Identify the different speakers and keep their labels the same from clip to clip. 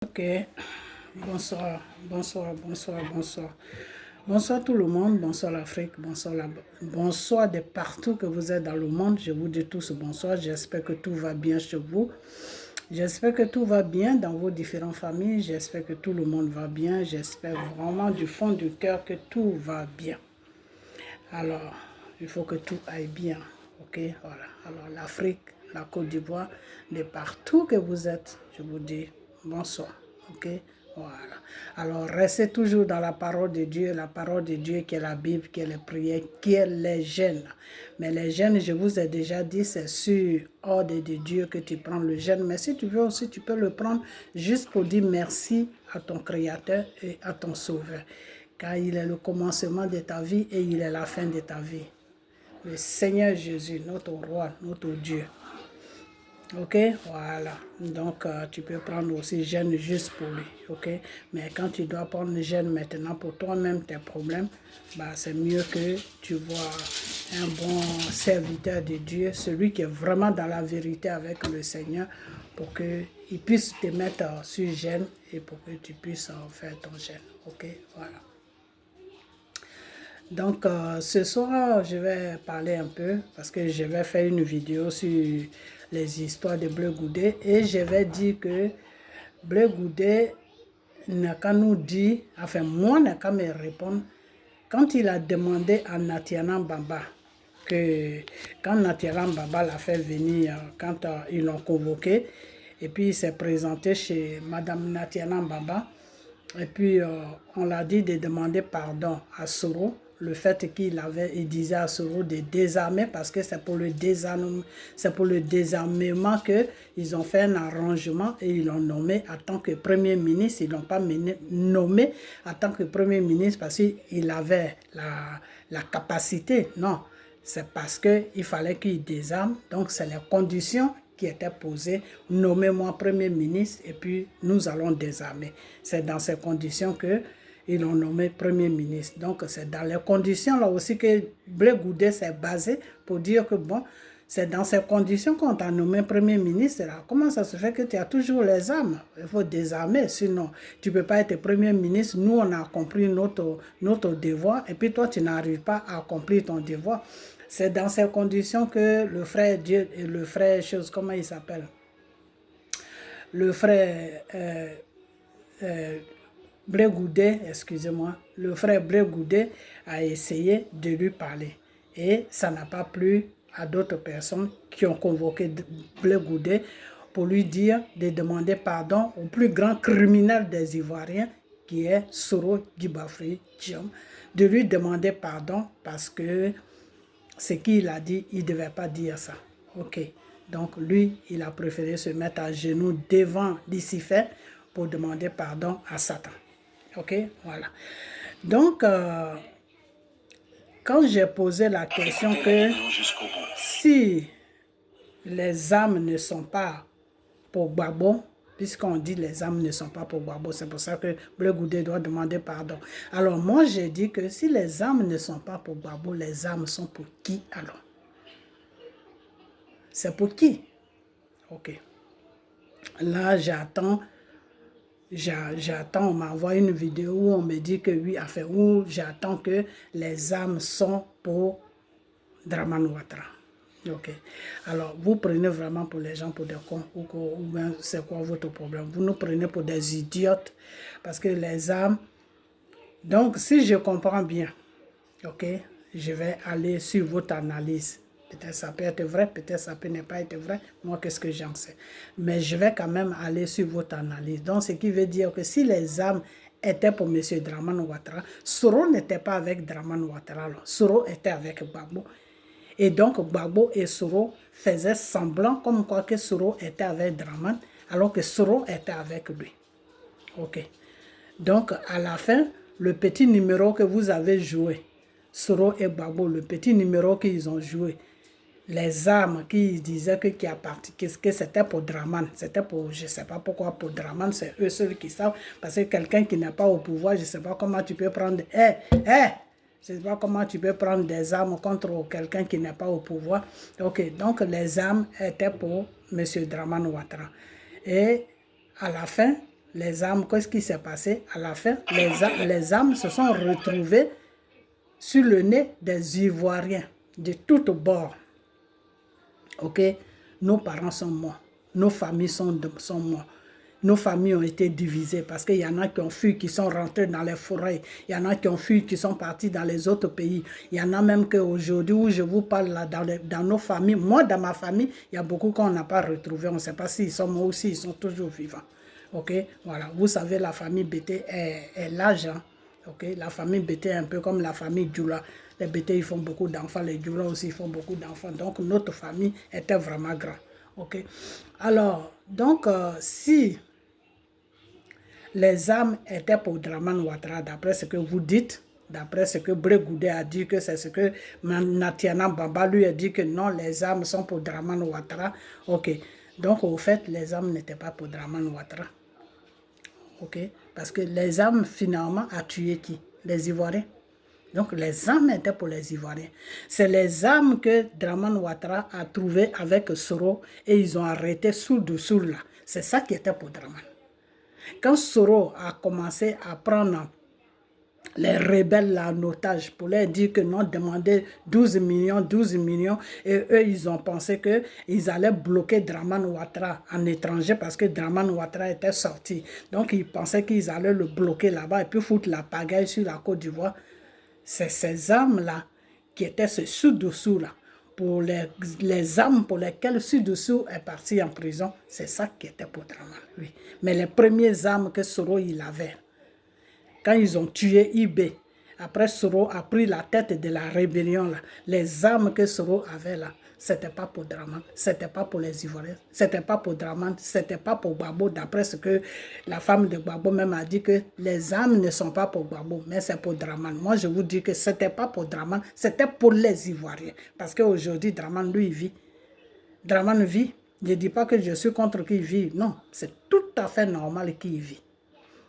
Speaker 1: Ok, bonsoir, bonsoir, bonsoir, bonsoir. Bonsoir tout le monde, bonsoir l'Afrique, bonsoir de partout que vous êtes dans le monde. Je vous dis tous bonsoir, j'espère que tout va bien chez vous. J'espère que tout va bien dans vos différentes familles, j'espère que tout le monde va bien. J'espère vraiment du fond du cœur que tout va bien. Alors, il faut que tout aille bien, ok, voilà. Alors l'Afrique, la Côte d'Ivoire, de partout que vous êtes, je vous dis bonsoir, ok, voilà. Alors restez toujours dans la parole de Dieu qui est la Bible, qui est les prières, qui est les jeûnes. Mais les jeûnes, je vous ai déjà dit, c'est sur ordre de Dieu que tu prends le jeûne. Mais si tu veux aussi, tu peux le prendre juste pour dire merci à ton Créateur et à ton Sauveur. Car il est le commencement de ta vie et il est la fin de ta vie. Le Seigneur Jésus, notre roi, notre Dieu. Ok, voilà. Donc, tu peux prendre aussi jeûne juste pour lui. Ok, mais quand tu dois prendre le jeûne maintenant pour toi-même, tes problèmes, bah, c'est mieux que tu vois un bon serviteur de Dieu, celui qui est vraiment dans la vérité avec le Seigneur, pour qu'il puisse te mettre sur jeûne et pour que tu puisses faire ton jeûne. Ok, voilà. Donc, ce soir, je vais parler un peu parce que je vais faire une vidéo sur les histoires de Bleu Goudé et je vais dire que Bleu Goudé n'a qu'à nous dire, enfin moi n'a qu'à me répondre quand il a demandé à Natiana Bamba que quand Natiana Bamba l'a fait venir, quand ils l'ont convoqué et puis il s'est présenté chez Madame Natiana Bamba. Et puis, on l'a dit de demander pardon à Soro, le fait il disait à Soro de désarmer parce que c'est pour le désarmement qu'ils ont fait un arrangement et ils l'ont nommé en tant que Premier ministre. Ils ne l'ont pas nommé en tant que Premier ministre parce qu'il avait la capacité. Non, c'est parce qu'il fallait qu'il désarme. Donc, c'est les conditions qui était posé, nommez-moi Premier ministre et puis nous allons désarmer. C'est dans ces conditions qu'ils l'ont nommé Premier ministre. Donc c'est dans les conditions là aussi que Blé Goudé s'est basé pour dire que bon, c'est dans ces conditions qu'on t'a nommé Premier ministre. Là. Comment ça se fait que tu as toujours les armes? Il faut désarmer, sinon tu ne peux pas être Premier ministre. Nous, on a accompli notre devoir et puis toi, tu n'arrives pas à accomplir ton devoir. C'est dans ces conditions que le frère Dieu et le frère comment il s'appelle? Le frère Blé Goudé, excusez-moi, le frère Blé Goudé a essayé de lui parler. Et ça n'a pas plu à d'autres personnes qui ont convoqué Blé Goudé pour lui dire de demander pardon au plus grand criminel des Ivoiriens, qui est Soro Guibafri Diom, de lui demander pardon parce que ce qu'il a dit, il ne devait pas dire ça. Ok. Donc lui, il a préféré se mettre à genoux devant Lucifer pour demander pardon à Satan. Ok, voilà. Donc, quand j'ai posé la question que si les âmes ne sont pas pour Gbagbo, puisqu'on dit les âmes ne sont pas pour Gbagbo, c'est pour ça que Bleu Goudé doit demander pardon. Alors moi, j'ai dit que si les âmes ne sont pas pour Gbagbo, les âmes sont pour qui alors? C'est pour qui? Ok. Là, j'attends, on m'envoie une vidéo où on me dit que oui, enfin, où j'attends que les âmes sont pour Dramane Ouattara. Ok. Alors, vous prenez vraiment pour les gens pour des cons ou bien c'est quoi votre problème? Vous nous prenez pour des idiotes parce que les âmes... Donc, si je comprends bien, ok, je vais aller sur votre analyse. Peut-être ça peut être vrai, peut-être ça peut ne pas être vrai. Moi, qu'est-ce que j'en sais? Mais je vais quand même aller sur votre analyse. Donc, ce qui veut dire que si les âmes étaient pour M. Dramane Ouattara, Soro n'était pas avec Dramane Ouattara. Soro était avec Gbagbo. Et donc, Gbagbo et Soro faisaient semblant comme quoi que Soro était avec Dramane, alors que Soro était avec lui. Ok. Donc, à la fin, le petit numéro que vous avez joué, Soro et Gbagbo, le petit numéro qu'ils ont joué, les armes qui disaient que c'était pour Dramane, c'était pour, je ne sais pas pourquoi pour Dramane, c'est eux seuls qui savent, parce que quelqu'un qui n'est pas au pouvoir, je ne sais pas comment tu peux prendre, je ne sais pas comment tu peux prendre des armes contre quelqu'un qui n'est pas au pouvoir. Ok, donc les armes étaient pour M. Dramane Ouattara. Et à la fin, Les âmes, qu'est-ce qui s'est passé? À la fin, les âmes se sont retrouvées sur le nez des Ivoiriens de toutes bords. Ok? Nos parents sont morts. Nos familles sont mortes. Nos familles ont été divisées parce qu'il y en a qui ont fui, qui sont rentrés dans les forêts. Il y en a qui ont fui, qui sont partis dans les autres pays. Il y en a même qu'aujourd'hui, où je vous parle, là, dans nos familles, moi, dans ma famille, il y a beaucoup qu'on n'a pas retrouvé. On ne sait pas s'ils sont morts ou s'ils sont toujours vivants. Ok? Voilà. Vous savez, la famille Bété est large. Hein? Ok? La famille Bété est un peu comme la famille Djoula. Les Bété, ils font beaucoup d'enfants. Les Djoula aussi, ils font beaucoup d'enfants. Donc, notre famille était vraiment grande. Ok? Alors, donc, si les âmes étaient pour Draman Ouattara, d'après ce que vous dites, d'après ce que Bré Goudé a dit, que c'est ce que Natiana Bamba lui a dit que non, les âmes sont pour Draman Ouattara. Ok. Donc, au fait, les âmes n'étaient pas pour Draman Ouattara. Ok. Parce que les âmes, finalement, a tué qui? Les Ivoiriens. Donc, les âmes étaient pour les Ivoiriens. C'est les âmes que Draman Ouattara a trouvées avec Soro et ils ont arrêté sous-dessous là. C'est ça qui était pour Draman. Quand Soro a commencé à prendre les rebelles là en otage pour leur dire que non, demander 12 millions, et eux, ils ont pensé qu'ils allaient bloquer Draman Ouattara en étranger parce que Draman Ouattara était sorti. Donc, ils pensaient qu'ils allaient le bloquer là-bas et puis foutre la pagaille sur la Côte d'Ivoire. C'est ces âmes-là qui étaient ce sous-dessous là. Pour les âmes pour lesquelles Sous-Dessous est parti en prison, c'est ça qui était pour Draman, oui. Mais les premières âmes que Soro il avait, quand ils ont tué Ibé, après Soro a pris la tête de la rébellion, là, les âmes que Soro avait là, c'était pas pour Draman, c'était pas pour les Ivoiriens, c'était pas pour Draman, c'était pas pour Gbagbo, d'après ce que la femme de Gbagbo même a dit que les âmes ne sont pas pour Gbagbo, mais c'est pour Draman. Moi, je vous dis que c'était pas pour Draman, c'était pour les Ivoiriens. Parce qu'aujourd'hui, Draman, lui, il vit. Draman vit. Je ne dis pas que je suis contre qu'il vive. Non, c'est tout à fait normal qu'il vit.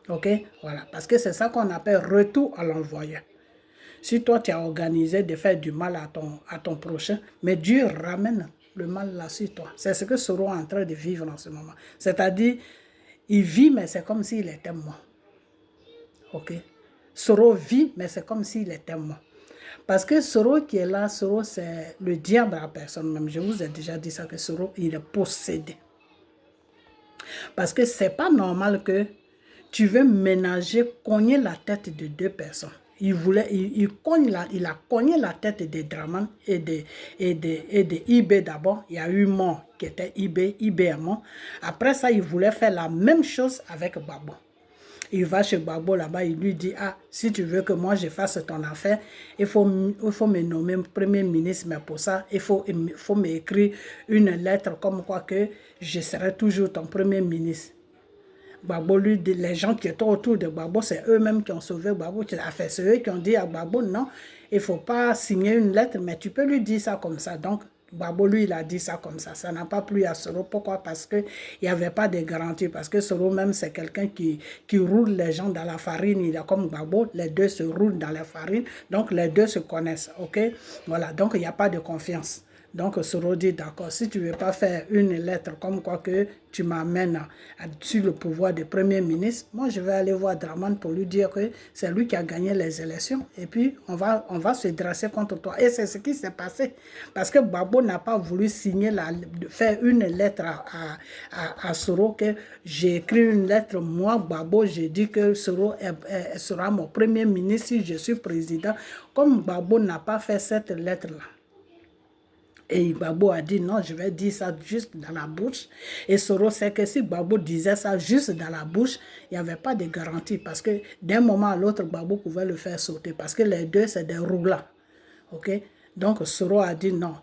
Speaker 1: Ok? Voilà. Parce que c'est ça qu'on appelle retour à l'envoyeur. Si toi, tu as organisé de faire du mal à ton prochain, mais Dieu ramène le mal là sur toi. C'est ce que Soro est en train de vivre en ce moment. C'est-à-dire, il vit, mais c'est comme s'il était mort. Ok? Soro vit, mais c'est comme s'il était mort. Parce que Soro qui est là, Soro, c'est le diable à la personne même. Je vous ai déjà dit ça, que Soro, il est possédé. Parce que c'est pas normal que tu veux ménager, cogner la tête de deux personnes. Il a cogné la tête de Draman et de Ibé d'abord. Il y a eu mort qui était Ibé est mort. Après ça, il voulait faire la même chose avec Gbagbo. Il va chez Gbagbo là-bas, il lui dit, ah, si tu veux que moi je fasse ton affaire, il faut me nommer premier ministre, mais pour ça, il faut m'écrire une lettre comme quoi que je serai toujours ton premier ministre. Gbagbo lui dit, les gens qui étaient autour de Gbagbo, c'est eux-mêmes qui ont sauvé Gbagbo. C'est eux qui ont dit à Gbagbo, non, il ne faut pas signer une lettre, mais tu peux lui dire ça comme ça. Donc, Gbagbo, lui, il a dit ça comme ça. Ça n'a pas plu à Soro. Pourquoi? Parce qu'il n'y avait pas de garantie. Parce que Soro, même, c'est quelqu'un qui roule les gens dans la farine. Il est comme Gbagbo. Les deux se roulent dans la farine. Donc, les deux se connaissent. OK? Voilà. Donc, il n'y a pas de confiance. Donc, Soro dit, d'accord, si tu ne veux pas faire une lettre comme quoi que tu m'amènes sur le pouvoir de Premier ministre, moi, je vais aller voir Draman pour lui dire que c'est lui qui a gagné les élections. Et puis, on va se dresser contre toi. Et c'est ce qui s'est passé. Parce que Gbagbo n'a pas voulu signer, faire une lettre à Soro, que j'ai écrit une lettre, moi, Gbagbo, j'ai dit que Soro sera mon Premier ministre si je suis président. Comme Gbagbo n'a pas fait cette lettre-là, et Gbagbo a dit non, je vais dire ça juste dans la bouche. Et Soro sait que si Gbagbo disait ça juste dans la bouche, il n'y avait pas de garantie. Parce que d'un moment à l'autre, Gbagbo pouvait le faire sauter. Parce que les deux, c'est des roulants. Ok? Donc Soro a dit non,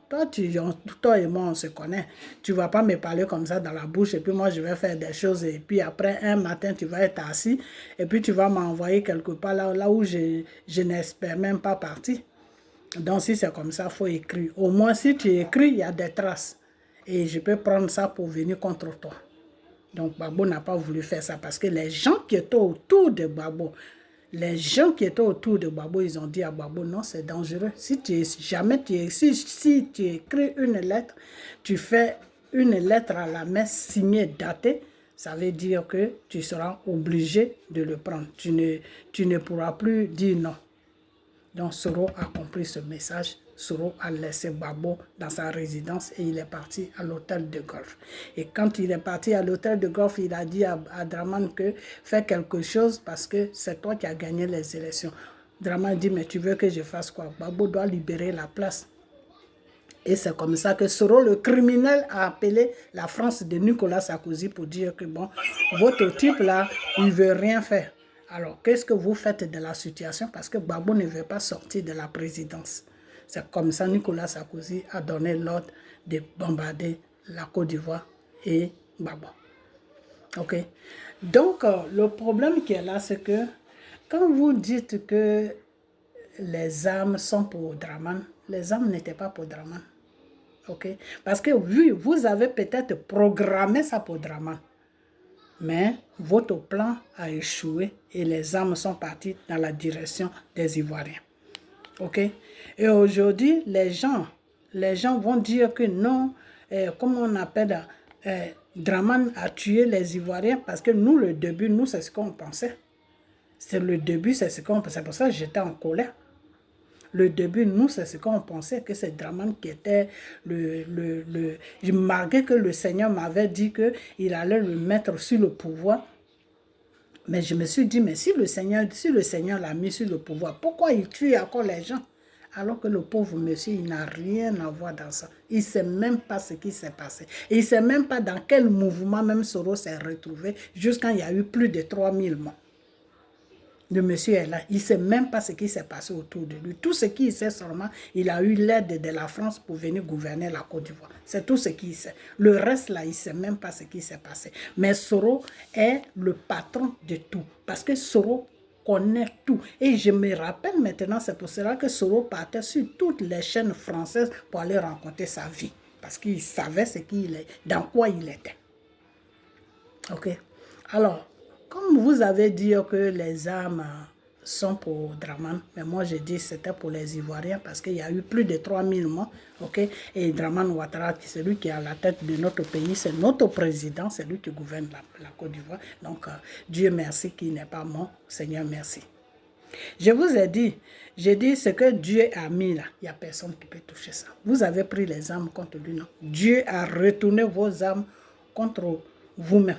Speaker 1: toi et moi, on se connaît. Tu ne vas pas me parler comme ça dans la bouche. Et puis moi, je vais faire des choses. Et puis après, un matin, tu vas être assis. Et puis tu vas m'envoyer quelque part là où je n'espère même pas partir. Donc, si c'est comme ça, il faut écrire. Au moins, si tu écris, il y a des traces. Et je peux prendre ça pour venir contre toi. Donc, Gbagbo n'a pas voulu faire ça parce que les gens qui étaient autour de Gbagbo, ils ont dit à Gbagbo, non, c'est dangereux. Si tu écris une lettre, tu fais une lettre à la main signée, datée, ça veut dire que tu seras obligé de le prendre. Tu ne pourras plus dire non. Donc Soro a compris ce message. Soro a laissé Gbagbo dans sa résidence et il est parti à l'hôtel de golf. Et quand il est parti à l'hôtel de golf, il a dit à Dramane que fais quelque chose parce que c'est toi qui as gagné les élections. Dramane dit, mais tu veux que je fasse quoi? Gbagbo doit libérer la place. Et c'est comme ça que Soro, le criminel, a appelé la France de Nicolas Sarkozy pour dire que bon, votre type là, il ne veut rien faire. Alors, qu'est-ce que vous faites de la situation? Parce que Gbagbo ne veut pas sortir de la présidence. C'est comme ça que Nicolas Sarkozy a donné l'ordre de bombarder la Côte d'Ivoire et Gbagbo. Ok? Donc, le problème qui est là, c'est que quand vous dites que les armes sont pour Dramane, les armes n'étaient pas pour Dramane. Ok? Parce que vous avez peut-être programmé ça pour Dramane. Mais votre plan a échoué et les armes sont parties dans la direction des Ivoiriens. Ok? Et aujourd'hui, les gens vont dire que non, comment on appelle, Dramane a tué les Ivoiriens parce que nous, le début, nous, c'est ce qu'on pensait. C'est le début, c'est ce qu'on pensait. C'est pour ça que j'étais en colère. Le début, nous, c'est ce qu'on pensait, que c'est Dramane qui était malgré que le Seigneur m'avait dit qu'il allait le mettre sur le pouvoir. Mais je me suis dit, mais si le Seigneur l'a mis sur le pouvoir, pourquoi il tue encore les gens? Alors que le pauvre monsieur, il n'a rien à voir dans ça. Il ne sait même pas ce qui s'est passé. Et il ne sait même pas dans quel mouvement même Soro s'est retrouvé, jusqu'à il y a eu plus de 3000 morts. Le monsieur est là, il ne sait même pas ce qui s'est passé autour de lui. Tout ce qu'il sait seulement, il a eu l'aide de la France pour venir gouverner la Côte d'Ivoire. C'est tout ce qu'il sait. Le reste là, il ne sait même pas ce qui s'est passé. Mais Soro est le patron de tout. Parce que Soro connaît tout. Et je me rappelle maintenant, c'est pour cela que Soro partait sur toutes les chaînes françaises pour aller rencontrer sa vie. Parce qu'il savait ce qu'il est, dans quoi il était. Ok? Alors, comme vous avez dit que les armes sont pour Dramane, mais moi je dis que c'était pour les Ivoiriens parce qu'il y a eu plus de 3000 morts, ok? Et Dramane Ouattara, c'est lui qui est à la tête de notre pays, c'est notre président, c'est lui qui gouverne la Côte d'Ivoire. Donc, Dieu merci qu'il n'est pas mort, Seigneur merci. Je vous ai dit, j'ai dit ce que Dieu a mis là, il n'y a personne qui peut toucher ça. Vous avez pris les armes contre lui, non? Dieu a retourné vos armes contre vous-même.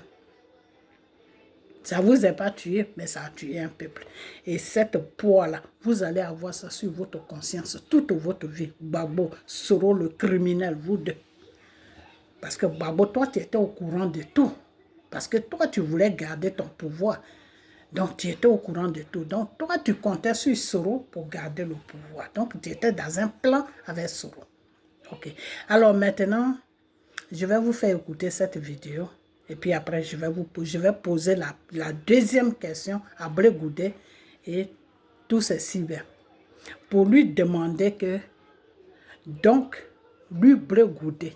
Speaker 1: Ça ne vous a pas tué, mais ça a tué un peuple. Et cette poids-là, vous allez avoir ça sur votre conscience toute votre vie. Gbagbo, Soro, le criminel, vous deux. Parce que Gbagbo, toi, tu étais au courant de tout. Parce que toi, tu voulais garder ton pouvoir. Donc, tu étais au courant de tout. Donc, toi, tu comptais sur Soro pour garder le pouvoir. Donc, tu étais dans un plan avec Soro. Ok. Alors, maintenant, je vais vous faire écouter cette vidéo. Et puis après, je vais poser la deuxième question à Blé Goudé et tous ces cyber. Pour lui demander que, donc, lui, Blé Goudé,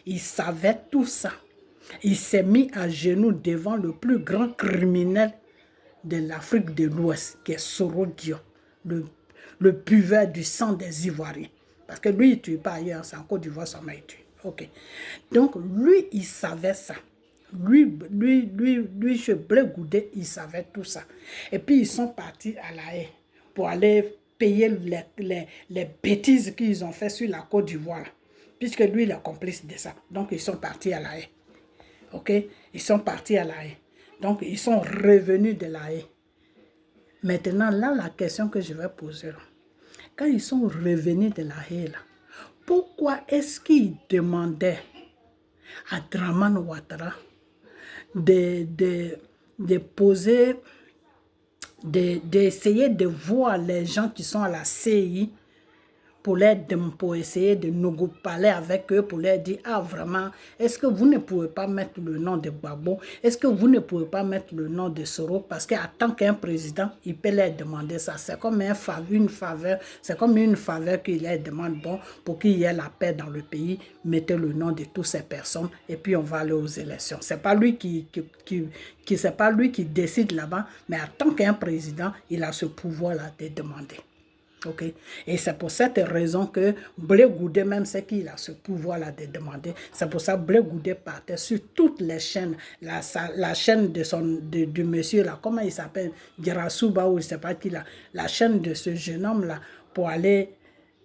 Speaker 1: il savait tout ça. Il s'est mis à genoux devant le plus grand criminel de l'Afrique de l'Ouest, qui est Soro Dion, le buveur du sang des Ivoiriens. Parce que lui, il ne tue pas ailleurs, c'est en Côte d'Ivoire, ça m'a tué. Ok. Donc, lui, il savait ça. Lui, chez Blé Goudé, il savait tout ça. Et puis, ils sont partis à La Haye pour aller payer les bêtises qu'ils ont fait sur la Côte d'Ivoire. Puisque lui, il est complice de ça. Donc, ils sont partis à La Haye. Ok? Ils sont partis à La Haye. Donc, ils sont revenus de La Haye. Maintenant, là, la question que je vais poser, là, quand ils sont revenus de La Haye, là, pourquoi est-ce qu'ils demandaient à Dramane Ouattara de poser, d'essayer de voir les gens qui sont à la CI pour essayer de nous parler avec eux, pour leur dire, ah vraiment, est-ce que vous ne pouvez pas mettre le nom de Gbagbo? Est-ce que vous ne pouvez pas mettre le nom de Soro? Parce qu'en tant qu'un président, il peut leur demander ça. C'est comme une faveur, c'est comme une faveur qu'il leur demande, bon, pour qu'il y ait la paix dans le pays, mettez le nom de toutes ces personnes et puis on va aller aux élections. C'est pas lui c'est pas lui qui décide là-bas, mais en tant qu'un président, il a ce pouvoir-là de demander. Ok. Et c'est pour cette raison que Blé Goudé, même c'est qu'il a ce pouvoir-là de demander, c'est pour ça que Blé Goudé partait sur toutes les chaînes, la chaîne du monsieur là, comment il s'appelle, Girasouba ou je ne sais pas qui là, la chaîne de ce jeune homme-là, pour aller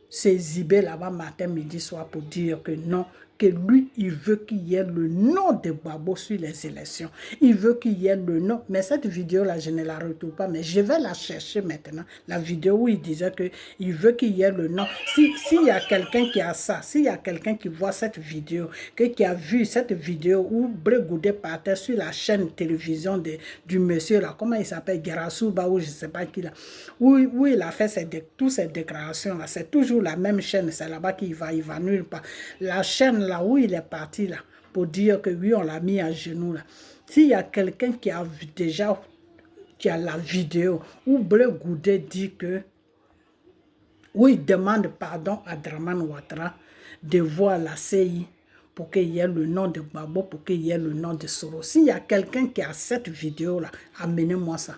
Speaker 1: s'exhiber là-bas matin, midi, soir pour dire que non, que lui, il veut qu'il y ait le nom de Gbagbo sur les élections. Il veut qu'il y ait le nom. Mais cette vidéo-là, je ne la retrouve pas, mais je vais la chercher maintenant. La vidéo où il disait qu'il veut qu'il y ait le nom. S'il y a quelqu'un qui a ça, s'il y a quelqu'un qui voit cette vidéo, qui a vu cette vidéo où Blé Goudé partait sur la chaîne télévision du monsieur là, comment il s'appelle, Girasouba ou je ne sais pas qui là, où il a fait toutes ces déclarations là, c'est toujours la même chaîne, c'est là-bas qu'il va, il va nulle part. La chaîne là où il est parti là, pour dire que oui, on l'a mis à genoux là. S'il y a quelqu'un qui a déjà, qui a la vidéo où Blé Goudé dit que, où il demande pardon à Dramane Ouattara de voir la CI pour qu'il y ait le nom de Gbagbo, pour qu'il y ait le nom de Soro. S'il y a quelqu'un qui a cette vidéo-là, amenez-moi ça.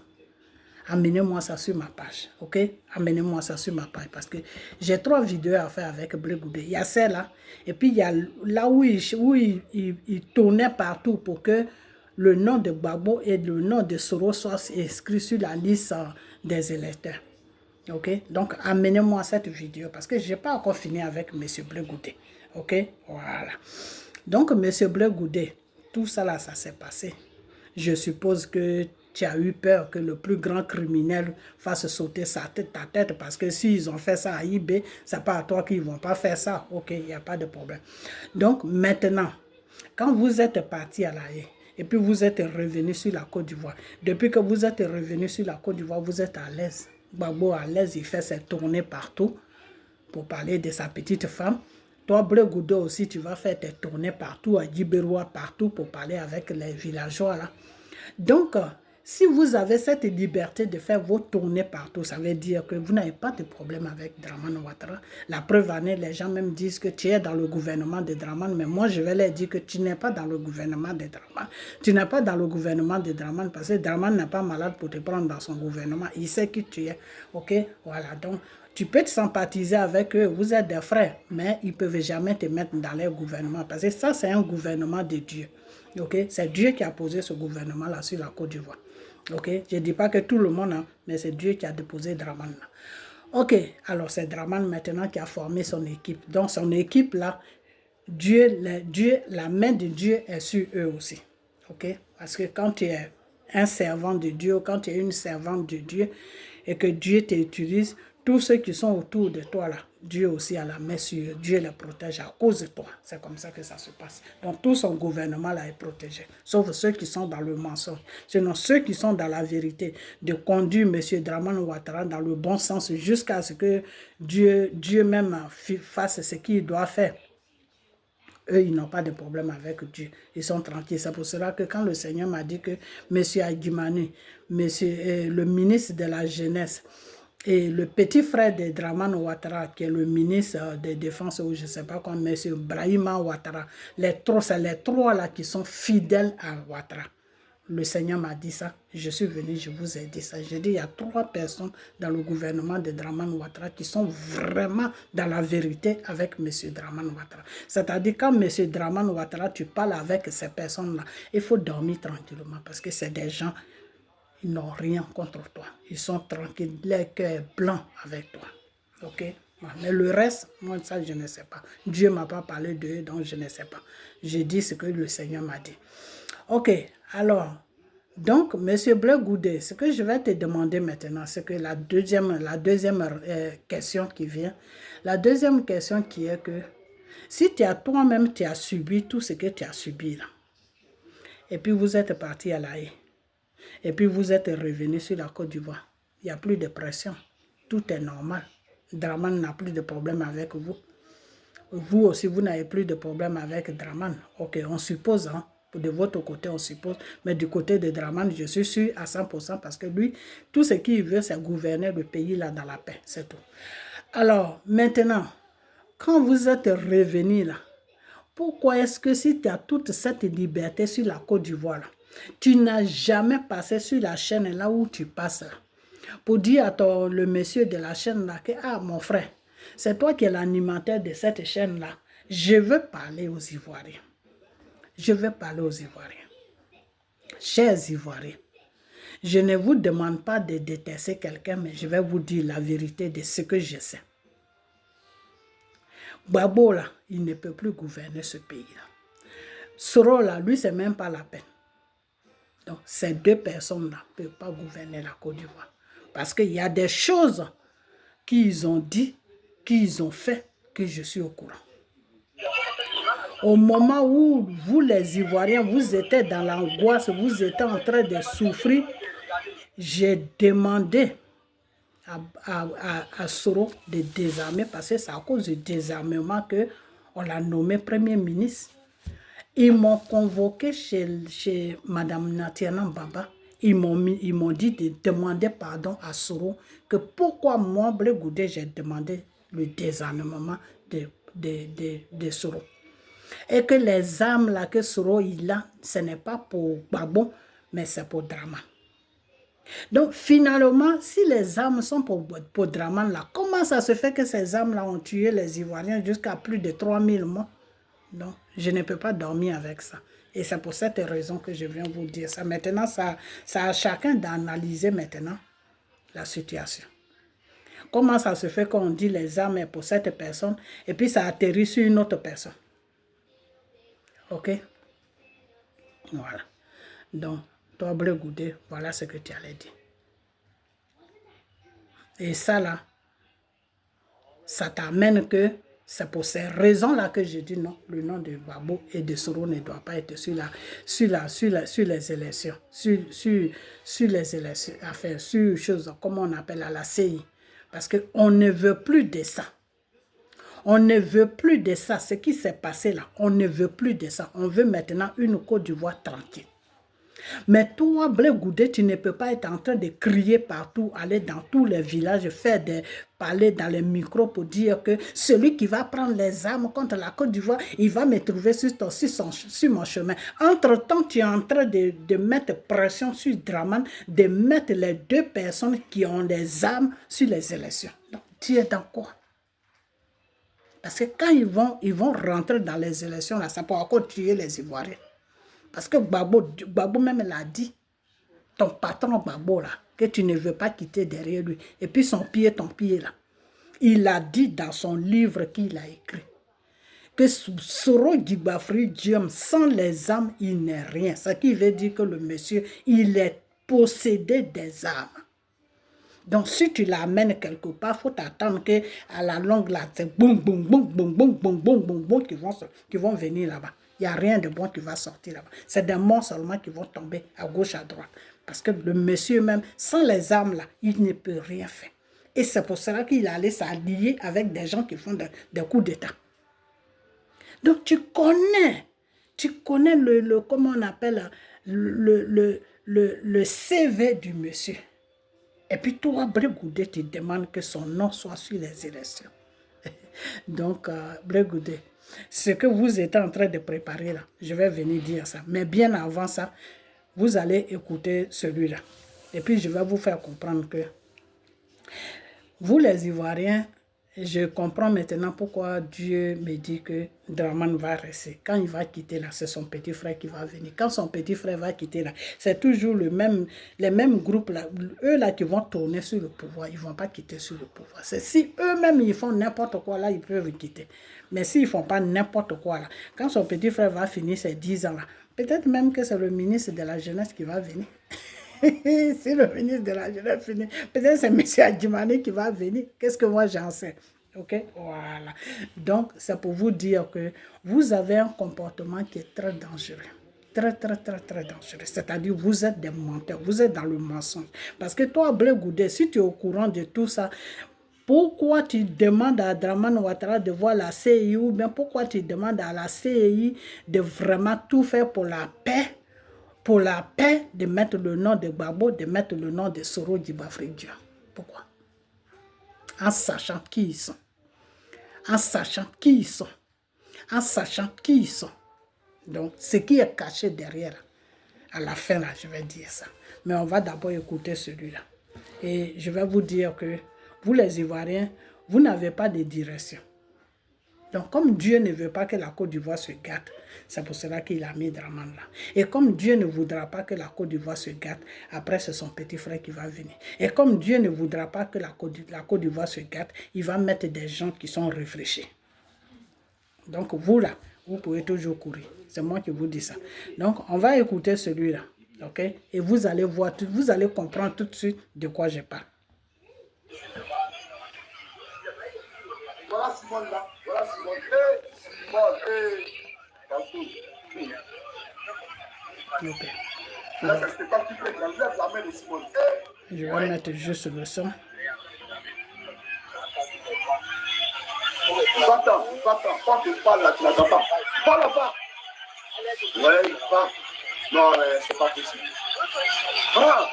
Speaker 1: Amenez-moi ça sur ma page, ok? Amenez-moi ça sur ma page parce que j'ai 3 vidéos à faire avec Blé Goudé. Il y a celle-là, et puis il y a là où il tournait partout pour que le nom de Gbagbo et le nom de Soro soient inscrits sur la liste des électeurs. Ok? Donc, amenez-moi cette vidéo parce que je n'ai pas encore fini avec M. Blé Goudé. Ok? Voilà. Donc, M. Blé Goudé, tout ça là, ça s'est passé. Je suppose que tu as eu peur que le plus grand criminel fasse sauter ta tête parce que s'ils ont fait ça à IB, c'est pas à toi qu'ils ne vont pas faire ça. Ok, il n'y a pas de problème. Donc maintenant, quand vous êtes parti à La Haye et puis vous êtes revenu sur la Côte d'Ivoire, depuis que vous êtes revenu sur la Côte d'Ivoire, vous êtes à l'aise. Gbagbo à l'aise, il fait ses tournées partout pour parler de sa petite femme. Toi, Blé Goudé aussi, tu vas faire tes tournées partout, à Djibéroua, partout pour parler avec les villageois là. Donc, si vous avez cette liberté de faire vos tournées partout, ça veut dire que vous n'avez pas de problème avec Dramane Ouattara. La preuve en est, les gens même disent que tu es dans le gouvernement de Dramane, mais moi je vais leur dire que tu n'es pas dans le gouvernement de Dramane. Tu n'es pas dans le gouvernement de Dramane parce que Dramane n'est pas malade pour te prendre dans son gouvernement. Il sait qui tu es. Ok? Voilà. Donc, tu peux te sympathiser avec eux, vous êtes des frères, mais ils ne peuvent jamais te mettre dans leur gouvernement parce que ça, c'est un gouvernement de Dieu. Okay? C'est Dieu qui a posé ce gouvernement-là sur la Côte d'Ivoire. Okay? Je ne dis pas que tout le monde, hein, mais c'est Dieu qui a déposé Dramane. Ok, alors c'est Dramane maintenant qui a formé son équipe. Donc son équipe-là, la main de Dieu est sur eux aussi. Okay? Parce que quand tu es un servant de Dieu, quand tu es une servante de Dieu, et que Dieu t'utilise, tous ceux qui sont autour de toi là, Dieu aussi a la main sur eux, Dieu les protège à cause de toi. C'est comme ça que ça se passe. Donc tout son gouvernement là est protégé, sauf ceux qui sont dans le mensonge. Sinon ceux qui sont dans la vérité, de conduire M. Dramane Ouattara dans le bon sens jusqu'à ce que Dieu même fasse ce qu'il doit faire. Eux, ils n'ont pas de problème avec Dieu. Ils sont tranquilles. C'est pour cela que quand le Seigneur m'a dit que M. Agimani, le ministre de la Jeunesse, et le petit frère de Dramane Ouattara, qui est le ministre de Défense, ou je ne sais pas quoi, M. Brahima Ouattara, c'est les trois là qui sont fidèles à Ouattara. Le Seigneur m'a dit ça, je suis venu, je vous ai dit ça. J'ai dit, il y a 3 personnes dans le gouvernement de Dramane Ouattara qui sont vraiment dans la vérité avec M. Dramane Ouattara. C'est-à-dire, quand M. Dramane Ouattara, tu parles avec ces personnes-là, il faut dormir tranquillement parce que c'est des gens, ils n'ont rien contre toi. Ils sont tranquilles, leur cœur est blanc avec toi. Ok? Mais le reste, moi, ça, je ne sais pas. Dieu ne m'a pas parlé d'eux, donc je ne sais pas. Je dis ce que le Seigneur m'a dit. Ok, alors, donc, M. Blé Goudé, ce que je vais te demander maintenant, c'est que la deuxième question qui vient, la deuxième question qui est que, si toi-même, tu as subi tout ce que tu as subi là, et puis vous êtes parti à La Haye, et puis vous êtes revenu sur la Côte d'Ivoire, il n'y a plus de pression, tout est normal, Dramane n'a plus de problème avec vous. Vous aussi, vous n'avez plus de problème avec Dramane. Ok, on suppose, hein. De votre côté, on suppose. Mais du côté de Dramane, je suis sûr à 100% parce que lui, tout ce qu'il veut, c'est gouverner le pays là dans la paix. C'est tout. Alors, maintenant, quand vous êtes revenu là, pourquoi est-ce que si tu as toute cette liberté sur la Côte d'Ivoire là, tu n'as jamais passé sur la chaîne là où tu passes là? pour dire à le monsieur de la chaîne là que, ah mon frère, c'est toi qui es l'animateur de cette chaîne là. Je veux parler aux Ivoiriens. Je veux parler aux Ivoiriens. Chers Ivoiriens, je ne vous demande pas de détester quelqu'un, mais je vais vous dire la vérité de ce que je sais. Gbagbo là, il ne peut plus gouverner ce pays-là. Soro là, lui, c'est même pas la peine. Donc, ces deux personnes-là ne peuvent pas gouverner la Côte d'Ivoire. Parce qu'il y a des choses qu'ils ont dit, qu'ils ont fait, que je suis au courant. Au moment où vous, les Ivoiriens, vous étiez dans l'angoisse, vous étiez en train de souffrir, j'ai demandé à Soro de désarmer, parce que c'est à cause du désarmement qu'on l'a nommé Premier ministre. Ils m'ont convoqué chez Mme Natiana Baba. Ils m'ont dit de demander pardon à Soro, que pourquoi moi, Blé Goudé, j'ai demandé le désarmement de Soro. Et que les armes là que Soro il a, ce n'est pas pour Gbagbo, mais c'est pour Draman. Donc finalement, si les armes sont pour Draman là, comment ça se fait que ces armes là ont tué les Ivoiriens jusqu'à plus de 3000 morts? Donc je ne peux pas dormir avec ça. Et c'est pour cette raison que je viens vous dire ça. Maintenant, ça a chacun d'analyser maintenant la situation. Comment ça se fait qu'on dit les armes est pour cette personne et puis ça atterrit sur une autre personne? Ok? Voilà. Donc, toi, Blé Goudé, voilà ce que tu allais dire. Et ça, là, ça t'amène que c'est pour ces raisons-là que je dis non, le nom de Gbagbo et de Soro ne doit pas être sur les élections. Sur les élections, enfin, sur choses, comme on appelle à la CI. Parce qu'on ne veut plus de ça. On ne veut plus de ça. Ce qui s'est passé là, on ne veut plus de ça. On veut maintenant une Côte d'Ivoire tranquille. Mais toi, Blé Goudé, tu ne peux pas être en train de crier partout, aller dans tous les villages, parler dans les micros pour dire que celui qui va prendre les armes contre la Côte d'Ivoire, il va me trouver sur mon chemin. Entre-temps, tu es en train de mettre pression sur Draman, de mettre les deux personnes qui ont des armes sur les élections. Donc, tu es dans quoi? Parce que quand ils vont rentrer dans les élections, là, ça peut encore tuer les Ivoiriens. Parce que Gbagbo même l'a dit, ton patron Gbagbo là, que tu ne veux pas quitter derrière lui. Et puis ton pied là. Il a dit dans son livre qu'il a écrit que Soro Gbagbo Diom, sans les armes, il n'est rien. Ce qui veut dire que le monsieur, il est possédé des armes. Donc, si tu l'amènes quelque part, il faut t'attendre qu'à la longue, là, c'est boum, boum, boum, boum, boum, boum, boum, boum, boum, qui vont venir là-bas. Il n'y a rien de bon qui va sortir là-bas. C'est des morts seulement qui vont tomber à gauche, à droite. Parce que le monsieur même, sans les armes là, il ne peut rien faire. Et c'est pour cela qu'il allait s'allier avec des gens qui font des coups d'État. Donc, tu connais comment on appelle, le CV du monsieur. Et puis toi, Blé Goudé, tu demandes que son nom soit sur les élections. Donc, Blé Goudé, ce que vous êtes en train de préparer là, je vais venir dire ça. Mais bien avant ça, vous allez écouter celui-là. Et puis, je vais vous faire comprendre que vous, les Ivoiriens, je comprends maintenant pourquoi Dieu me dit que Draman va rester. Quand il va quitter là, c'est son petit frère qui va venir. Quand son petit frère va quitter là, c'est toujours les mêmes groupes là, eux là qui vont tourner sur le pouvoir. Ils ne vont pas quitter sur le pouvoir. C'est si eux-mêmes ils font n'importe quoi là, ils peuvent quitter. Mais s'ils ne font pas n'importe quoi là, quand son petit frère va finir ses 10 ans là, peut-être même que c'est le ministre de la jeunesse qui va venir. Si le ministre de la Jeunesse finit, peut-être c'est M. Adjimani qui va venir. Qu'est-ce que moi j'en sais? Ok? Voilà. Donc, c'est pour vous dire que vous avez un comportement qui est très dangereux. Très, très, très, très dangereux. C'est-à-dire, vous êtes des menteurs. Vous êtes dans le mensonge. Parce que toi, Blé Goudé, si tu es au courant de tout ça, pourquoi tu demandes à Draman Ouattara de voir la CEI ou bien pourquoi tu demandes à la CEI de vraiment tout faire pour la paix? Pour la paix, de mettre le nom de Gbagbo, de mettre le nom de Soro Gbagbo. Pourquoi? En sachant qui ils sont. En sachant qui ils sont. En sachant qui ils sont. Donc, ce qui est caché derrière, à la fin, là, je vais dire ça. Mais on va d'abord écouter celui-là. Et je vais vous dire que vous les Ivoiriens, vous n'avez pas de direction. Donc, comme Dieu ne veut pas que la Côte d'Ivoire se gâte, c'est pour cela qu'il a mis Dramane là. Et comme Dieu ne voudra pas que la Côte d'Ivoire se gâte, après c'est son petit frère qui va venir. Et comme Dieu ne voudra pas que la Côte d'Ivoire se gâte, il va mettre des gens qui sont réfléchis. Donc, vous là, vous pouvez toujours courir. C'est moi qui vous dis ça. Donc, on va écouter celui-là. OK? Et vous allez voir, vous allez comprendre tout de suite de quoi je parle.
Speaker 2: Voilà Simone là. Voilà Simone. Simone.
Speaker 1: OK.
Speaker 2: Là, c'est pas qui fait. Lève la main de Simone.
Speaker 1: Je vais mettre juste le son.
Speaker 2: Va-t'en. Quand tu parles là, tu n'attends pas. Va là-bas. Ouais, va. Non, c'est pas possible. Ah.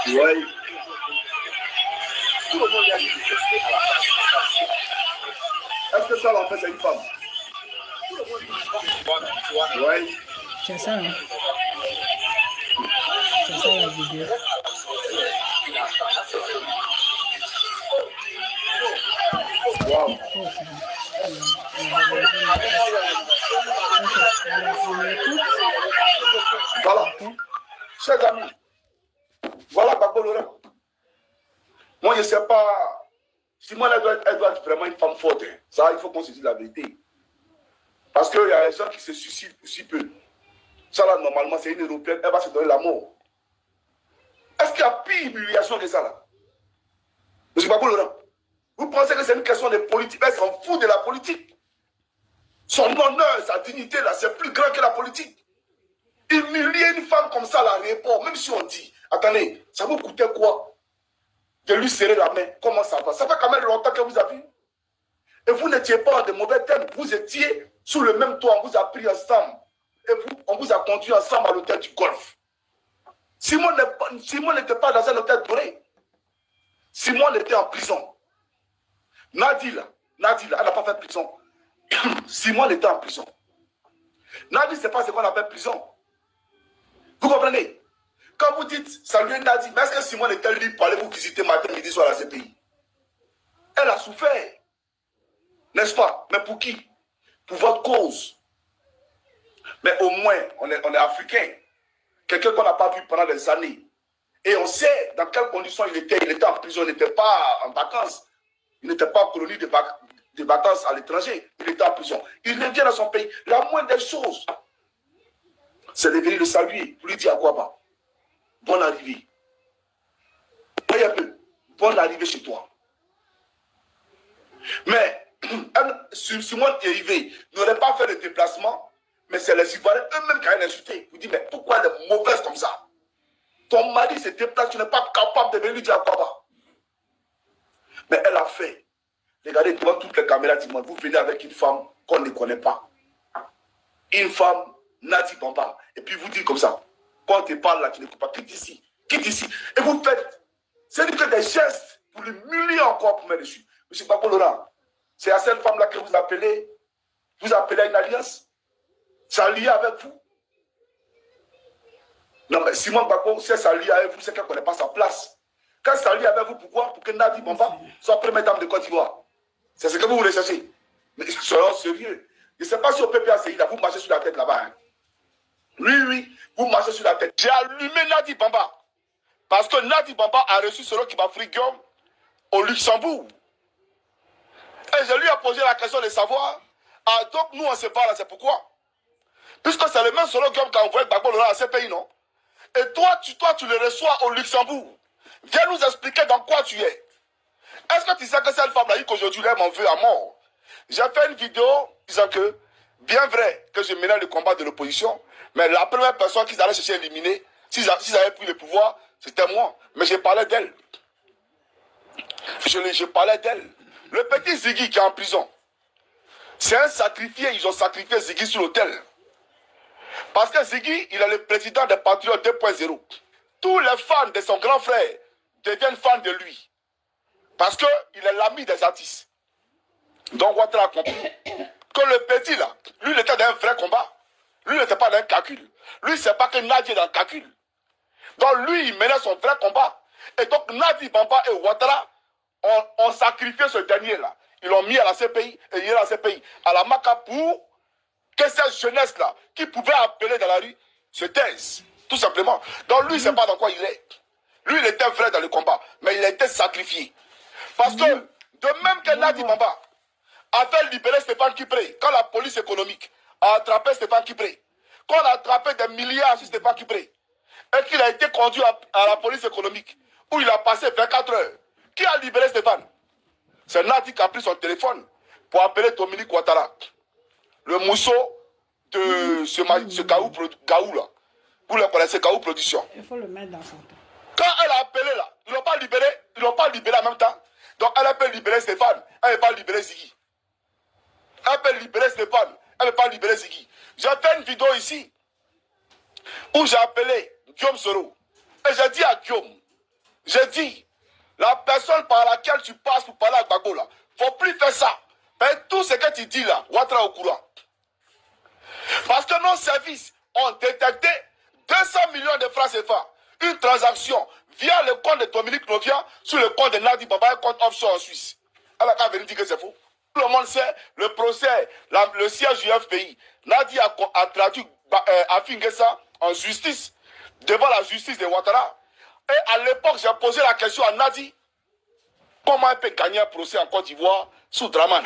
Speaker 2: Ouais. Est-ce que ça en fait c'est une femme? Oui.
Speaker 1: C'est ça, hein? C'est ça la vidéo.
Speaker 2: Wow. Voilà. Chers amis, voilà Gbagbo Laurent. Moi, je ne sais pas. Simone, elle doit être vraiment une femme forte. Ça, il faut qu'on se dise la vérité. Parce qu'il y a des gens qui se suicident aussi peu. Ça, là, normalement, c'est une Européenne. Elle va se donner la mort. Est-ce qu'il y a pire humiliation que ça, là? Monsieur Gbagbo Laurent, vous pensez que c'est une question de politique? Elle s'en fout de la politique. Son honneur, sa dignité, là, c'est plus grand que la politique. Humilier une femme comme ça à l'aéroport, même si on dit, attendez, ça vous coûtait quoi de lui serrer la main? Comment ça va? Ça fait quand même longtemps que vous avez vu. Et vous n'étiez pas en de mauvais termes. Vous étiez sous le même toit, on vous a pris ensemble. Et on vous a conduit ensemble à l'hôtel du Golfe. Simon n'était pas dans un hôtel doré. Simon était en prison. Nadi, elle n'a pas fait prison. Simon était en prison. Nadi, c'est pas ce qu'on appelle prison. Vous comprenez? Quand vous dites salut Nadi, mais est-ce que Simon était libre pour aller vous visiter matin, midi, soir à ce pays? Elle a souffert. N'est-ce pas? Mais pour qui? Pour votre cause. Mais au moins, on est africain. Quelqu'un qu'on n'a pas vu pendant des années. Et on sait dans quelles conditions il était. Il était en prison, il n'était pas en vacances. Il n'était pas en colonie de vacances à l'étranger. Il était en prison. Il revient dans son pays. La moindre des choses, c'est de venir le saluer. Pour lui dire à quoi bas. Bonne arrivée. Voyez un peu. Bonne arrivée chez toi. Mais Simone et Yves n'auraient pas fait le déplacement, mais c'est les Ivoiriens eux-mêmes qui ont insulté. Vous dites, mais pourquoi elle est mauvaise comme ça? Ton mari se déplace, tu n'es pas capable de venir lui dire à quoi bas. Mais elle a fait. Regardez devant toutes les caméras du monde, vous venez avec une femme qu'on ne connaît pas. Une femme, Nadi Bamba. Et puis vous dites comme ça, quand on te parle là, tu ne peux pas, quitte ici, quitte ici. Et vous faites, c'est que des gestes pour l'humilier encore pour mettre dessus. Monsieur Gbagbo Laurent, c'est à cette femme-là que vous appelez à une alliance. Ça lié avec vous. Non, mais Simone Gbagbo, si ça lié avec vous, c'est qu'elle ne connaît pas sa place. Quand ça lié avec vous, pourquoi? Pour que Nadi Bamba soit première dame de Côte d'Ivoire. C'est ce que vous voulez chercher. Mais soyons sérieux. Je ne sais pas si au PPACI, là, vous marchez sur la tête là-bas. Hein. Oui, vous marchez sur la tête. J'ai allumé Nadi Bamba. Parce que Nadi Bamba a reçu celui qui m'a pris Guillaume au Luxembourg. Et je lui ai posé la question de savoir, ah donc nous on se parle, c'est pourquoi? Puisque c'est le même solo Guillaume qui a envoyé Gbagbo Laurent à ces pays, non? Et toi, tu le reçois au Luxembourg. Viens nous expliquer dans quoi tu es. Est-ce que tu sais que cette femme-là, qu'aujourd'hui, elle m'en veut à mort? J'ai fait une vidéo disant que, bien vrai que je menais le combat de l'opposition, mais la première personne qu'ils allaient chercher à éliminer, s'ils avaient pris le pouvoir, c'était moi. Mais je parlais d'elle. Je parlais d'elle. Le petit Ziggy qui est en prison, c'est un sacrifié. Ils ont sacrifié Ziggy sur l'autel. Parce que Ziggy, il est le président des Patriotes 2.0. Tous les fans de son grand frère deviennent fans de lui. Parce qu'il est l'ami des artistes. Donc, Ouattara a compris que le petit là, lui, il était dans un vrai combat. Lui n'était pas dans un calcul. Lui, ne sait pas que Nadi est dans le calcul. Donc lui, il menait son vrai combat. Et donc Nadi Bamba et Ouattara ont sacrifié ce dernier-là. Ils l'ont mis à la CPI et il est à la CPI, à la MACA pour que cette jeunesse-là, qui pouvait appeler dans la rue, se taise. Tout simplement. Donc lui, il ne sait pas dans quoi il est. Lui, il était vrai dans le combat, mais il a été sacrifié. Parce que, de même que Nadi Bamba avait libéré Stéphane Kipré, quand la police économique a attrapé Stéphane Kipré, quand on a attrapé des milliards sur Stéphane Kipré, et qu'il a été conduit à la police économique, où il a passé 24 heures. Qui a libéré Stéphane? C'est Nadi qui a pris son téléphone pour appeler Dominique Ouattara, le mousseau de ce Gaou là. Vous le connaissez, Gaou Production.
Speaker 1: Il faut le mettre dans son temps.
Speaker 2: Quand elle a appelé là, ils l'ont pas libéré en même temps. Donc elle peut libérer Stéphane, elle ne peut pas libérer Ziggy. Elle peut libérer Stéphane, elle ne peut pas libérer Ziggy. J'ai fait une vidéo ici où j'ai appelé Guillaume Soro. Et j'ai dit à Guillaume, j'ai dit, la personne par laquelle tu passes pour parler à Gbagbo là, il ne faut plus faire ça. Mais tout ce que tu dis là, Ouattara au courant. Parce que nos services ont détecté 200 millions de francs CFA. Une transaction via le compte de Dominique Novia sur le compte de Nadi Bamba, un compte offshore en Suisse. Elle a qu'à venir dire que c'est faux. Tout le monde sait le procès, le siège du FBI. Nadi a traduit Afingessa en justice, devant la justice de Ouattara. Et à l'époque, j'ai posé la question à Nadi, comment elle peut gagner un procès en Côte d'Ivoire sous Draman?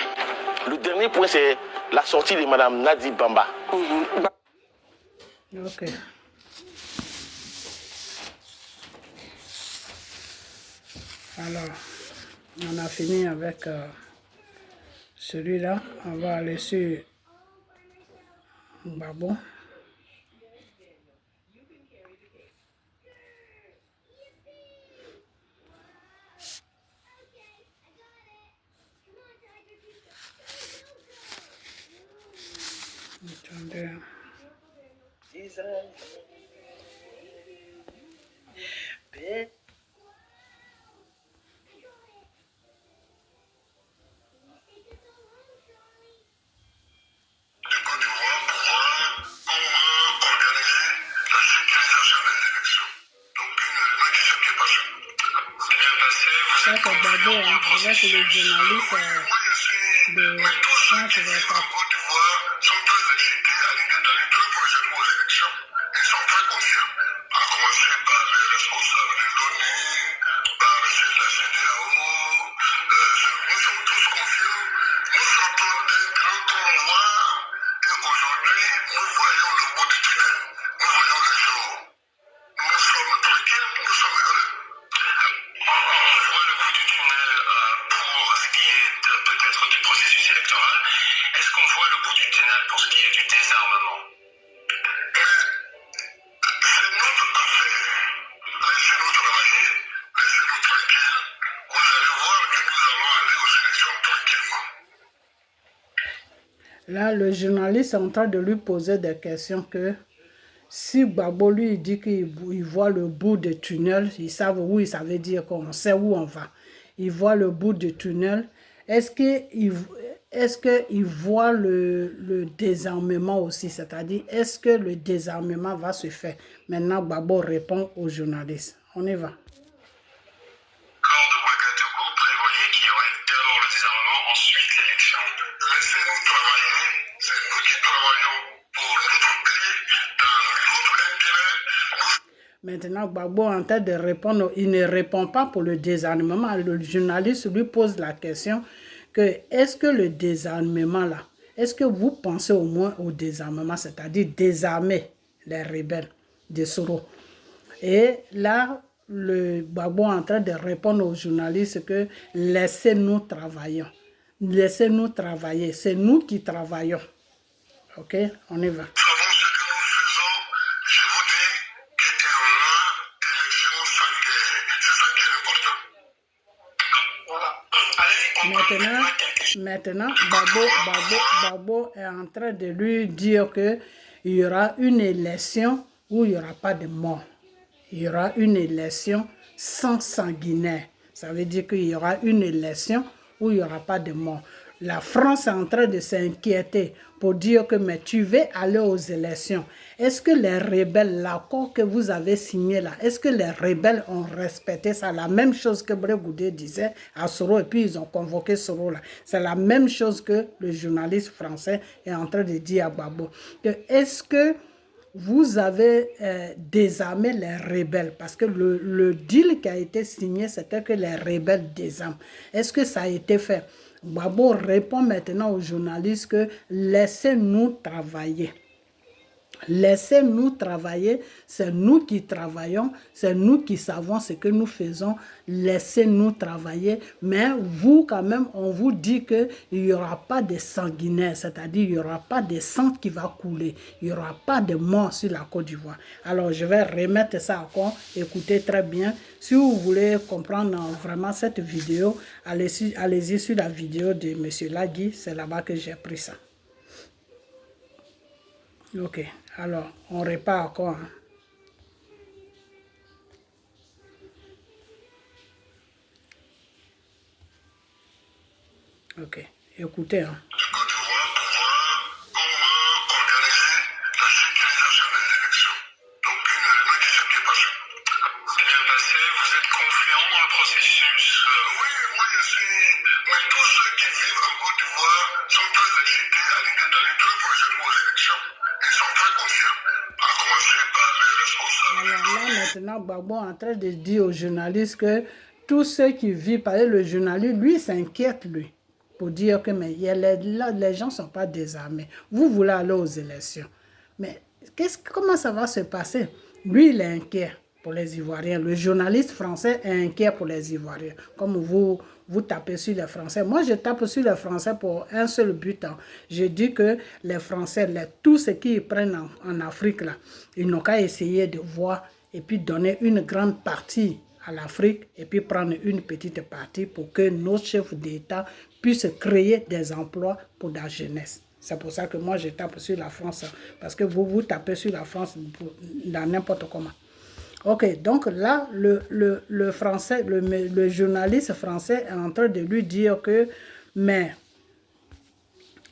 Speaker 3: Le dernier point, c'est la sortie de Mme Nadi Bamba.
Speaker 1: Ok. Alors, on a fini avec celui-là. On va aller sur Gbagbo. Attendez. Ça, c'est Gbagbo, hein, avec le journaliste de France 24.
Speaker 4: Est-ce qu'on voit le bout du tunnel pour ce qui est du désarmement? C'est notre affaire. Laissez-nous travailler, laissez-nous tranquilles. Vous allez voir que nous allons aller aux élections tranquillement.
Speaker 1: Là, le journaliste est en train de lui poser des questions que si Gbagbo lui dit qu'il voit le bout du tunnel, ils savent où, ça veut dire qu'on sait où on va. Il voit le bout du tunnel. Est-ce qu'il voit le désarmement aussi? C'est-à-dire, est-ce que le désarmement va se faire? Maintenant, Gbagbo répond aux journalistes. On y va.
Speaker 4: L'accord de Ouagadougou prévoyait qu'il y aurait d'abord le désarmement, ensuite l'élection. Laissez-nous travailler. C'est nous qui travaillons pour notre pays, dans notre intérêt.
Speaker 1: Maintenant, Gbagbo est en train de répondre. Il ne répond pas pour le désarmement. Le journaliste lui pose la question que est-ce que le désarmement là, est-ce que vous pensez au moins au désarmement, c'est-à-dire désarmer les rebelles de Soro? Et là, le Gbagbo est en train de répondre aux journalistes que laissez-nous travailler. Laissez-nous travailler. C'est nous qui travaillons. Ok, on y va.
Speaker 4: Nous savons ce que nous faisons. Je vous dis qu'il y aura élection sans guerre. C'est ça qui est important. Voilà.
Speaker 1: Maintenant, Gbagbo est en train de lui dire qu'il y aura une élection où il n'y aura pas de mort. Il y aura une élection sans sanguinaire. Ça veut dire qu'il y aura une élection où il n'y aura pas de mort. La France est en train de s'inquiéter pour dire que mais tu veux aller aux élections. Est-ce que les rebelles, l'accord que vous avez signé là, est-ce que les rebelles ont respecté ça? La même chose que Brégoudé disait à Soro et puis ils ont convoqué Soro là. C'est la même chose que le journaliste français est en train de dire à Gbagbo. Est-ce que vous avez désarmé les rebelles? Parce que le deal qui a été signé, c'était que les rebelles désarment. Est-ce que ça a été fait? Gbagbo répond maintenant aux journalistes que laissez-nous travailler. Laissez-nous travailler, c'est nous qui travaillons, c'est nous qui savons ce que nous faisons, laissez-nous travailler, mais vous quand même, on vous dit qu'il n'y aura pas de sanguinaire, c'est-à-dire il n'y aura pas de sang qui va couler, il n'y aura pas de mort sur la Côte d'Ivoire. Alors je vais remettre ça encore, écoutez très bien, si vous voulez comprendre vraiment cette vidéo, allez-y sur la vidéo de M. Lagui, c'est là-bas que j'ai pris ça. Ok, alors on repart encore. Hein. Ok, écoutez. Hein. Maintenant, Gbagbo est en train de dire aux journalistes que tous ceux qui vivent, par le journaliste, lui s'inquiète, lui, pour dire que mais, les gens ne sont pas désarmés. Vous voulez aller aux élections. Mais comment ça va se passer? Lui, il est inquiet pour les Ivoiriens. Le journaliste français est inquiet pour les Ivoiriens. Comme vous tapez sur les Français. Moi, je tape sur les Français pour un seul but. Hein. Je dis que les Français, tout ce qu'ils prennent en Afrique, là, ils n'ont qu'à essayer de voir et puis donner une grande partie à l'Afrique et puis prendre une petite partie pour que nos chefs d'État puissent créer des emplois pour la jeunesse. C'est pour ça que moi, je tape sur la France. Parce que vous tapez sur la France dans n'importe comment. Ok, donc là, le français, le journaliste français est en train de lui dire que, mais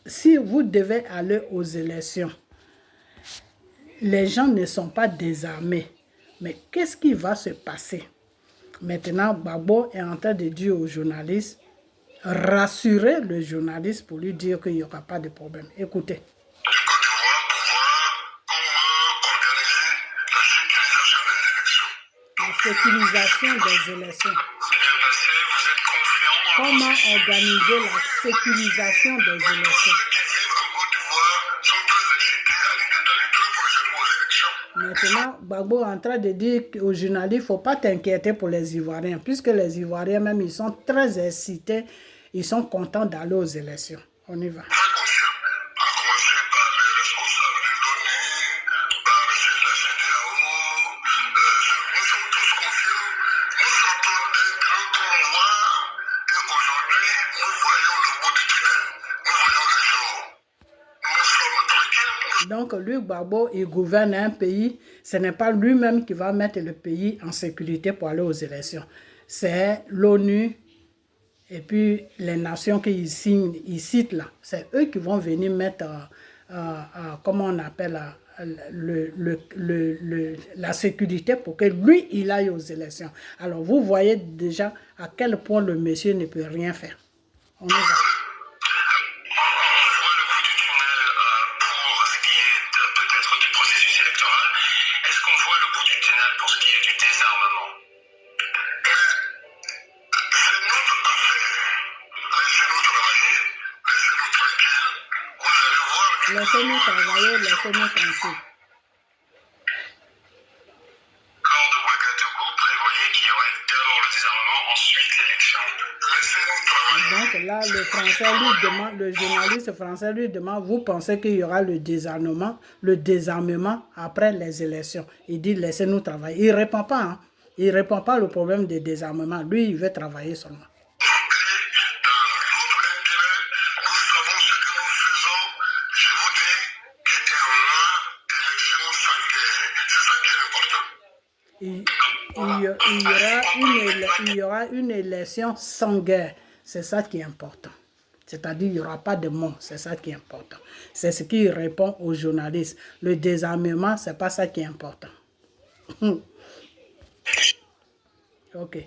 Speaker 1: si vous devez aller aux élections, les gens ne sont pas désarmés. Mais qu'est-ce qui va se passer? Maintenant, Gbagbo est en train de dire aux journalistes, rassurer le journaliste pour lui dire qu'il n'y aura pas de problème. Écoutez. Sécurisation des élections. Comment organiser la sécurisation des élections? Maintenant, Gbagbo est en train de dire aux journalistes, il ne faut pas t'inquiéter pour les Ivoiriens, puisque les Ivoiriens même, ils sont très excités, ils sont contents d'aller aux élections. On y va. Donc, lui, Gbagbo, il gouverne un pays. Ce n'est pas lui-même qui va mettre le pays en sécurité pour aller aux élections. C'est l'ONU et puis les nations qu'ils citent là. C'est eux qui vont venir mettre, comment on appelle, la sécurité pour que lui, il aille aux élections. Alors, vous voyez déjà à quel point le monsieur ne peut rien faire. On y va. Laissez-nous travailler, laissez-nous tranquille.
Speaker 4: L'accord de Ouagadougou prévoyait qu'il y aurait d'abord le désarmement, ensuite l'élection.
Speaker 1: Donc là, le français lui demande, le journaliste français lui demande, vous pensez qu'il y aura le désarmement après les élections? Il dit, laissez-nous travailler. Il ne répond pas, hein. Il ne répond pas au problème de désarmement. Lui, il veut travailler seulement. Il y aura une élection sans guerre. C'est ça qui est important. C'est-à-dire, il n'y aura pas de mort. C'est ça qui est important. C'est ce qui répond aux journalistes. Le désarmement, ce n'est pas ça qui est important. Ok.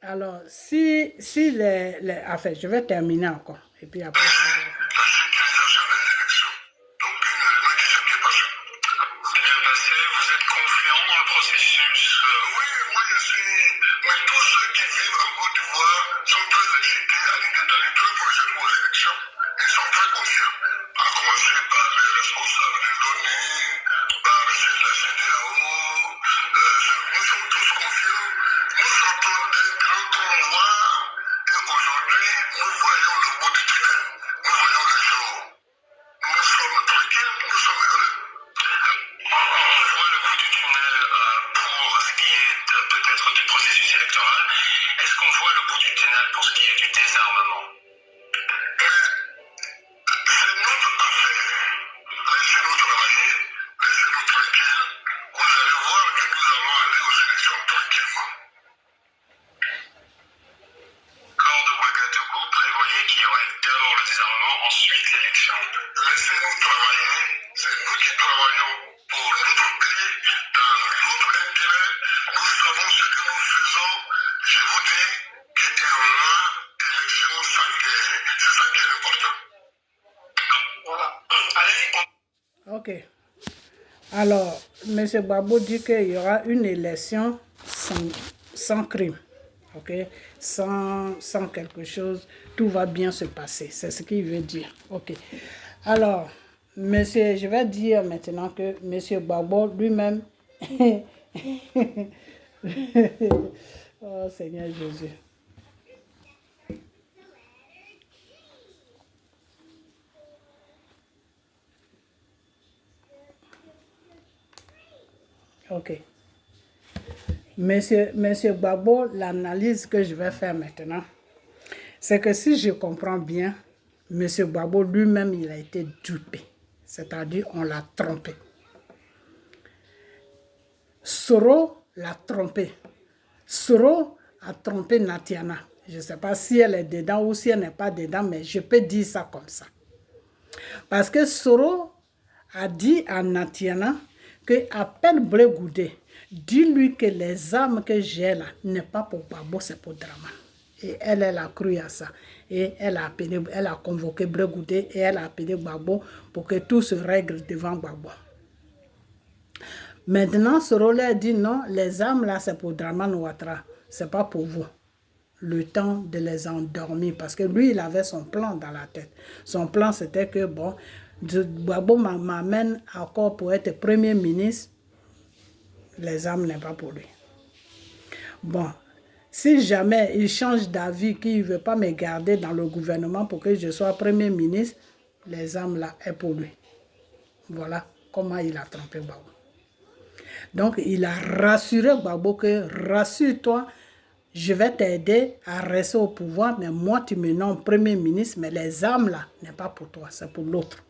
Speaker 1: Alors si enfin, je vais terminer encore. Et puis après, ok. Alors, M. Gbagbo dit qu'il y aura une élection sans crime. Ok? Sans quelque chose, tout va bien se passer. C'est ce qu'il veut dire. Ok. Alors, monsieur, je vais dire maintenant que M. Gbagbo lui-même... Oh Seigneur Jésus. Ok. Monsieur Gbagbo, l'analyse que je vais faire maintenant, c'est que si je comprends bien, Monsieur Gbagbo lui-même, il a été dupé. C'est-à-dire, on l'a trompé. Soro l'a trompé. Soro a trompé Natiana. Je ne sais pas si elle est dedans ou si elle n'est pas dedans, mais je peux dire ça comme ça. Parce que Soro a dit à Natiana que appelle Blé Goudé, dis-lui que les armes que j'ai là n'est pas pour Gbagbo, c'est pour Dramane. Et elle a cru à ça. Et elle a convoqué Blé Goudé et elle a appelé Gbagbo pour que tout se règle devant Gbagbo. Maintenant, Soro a dit non, les armes là c'est pour Dramane Ouattara, c'est pas pour vous. Le temps de les endormir, parce que lui, il avait son plan dans la tête. Son plan, c'était que, bon, Gbagbo m'amène encore pour être premier ministre, les armes n'est pas pour lui. Bon, si jamais il change d'avis, qu'il ne veut pas me garder dans le gouvernement pour que je sois premier ministre, les armes là est pour lui. Voilà comment il a trompé Gbagbo. Donc, il a rassuré Gbagbo que, rassure-toi, je vais t'aider à rester au pouvoir, mais moi, tu me nommes premier ministre, mais les armes là, n'est pas pour toi, c'est pour l'autre.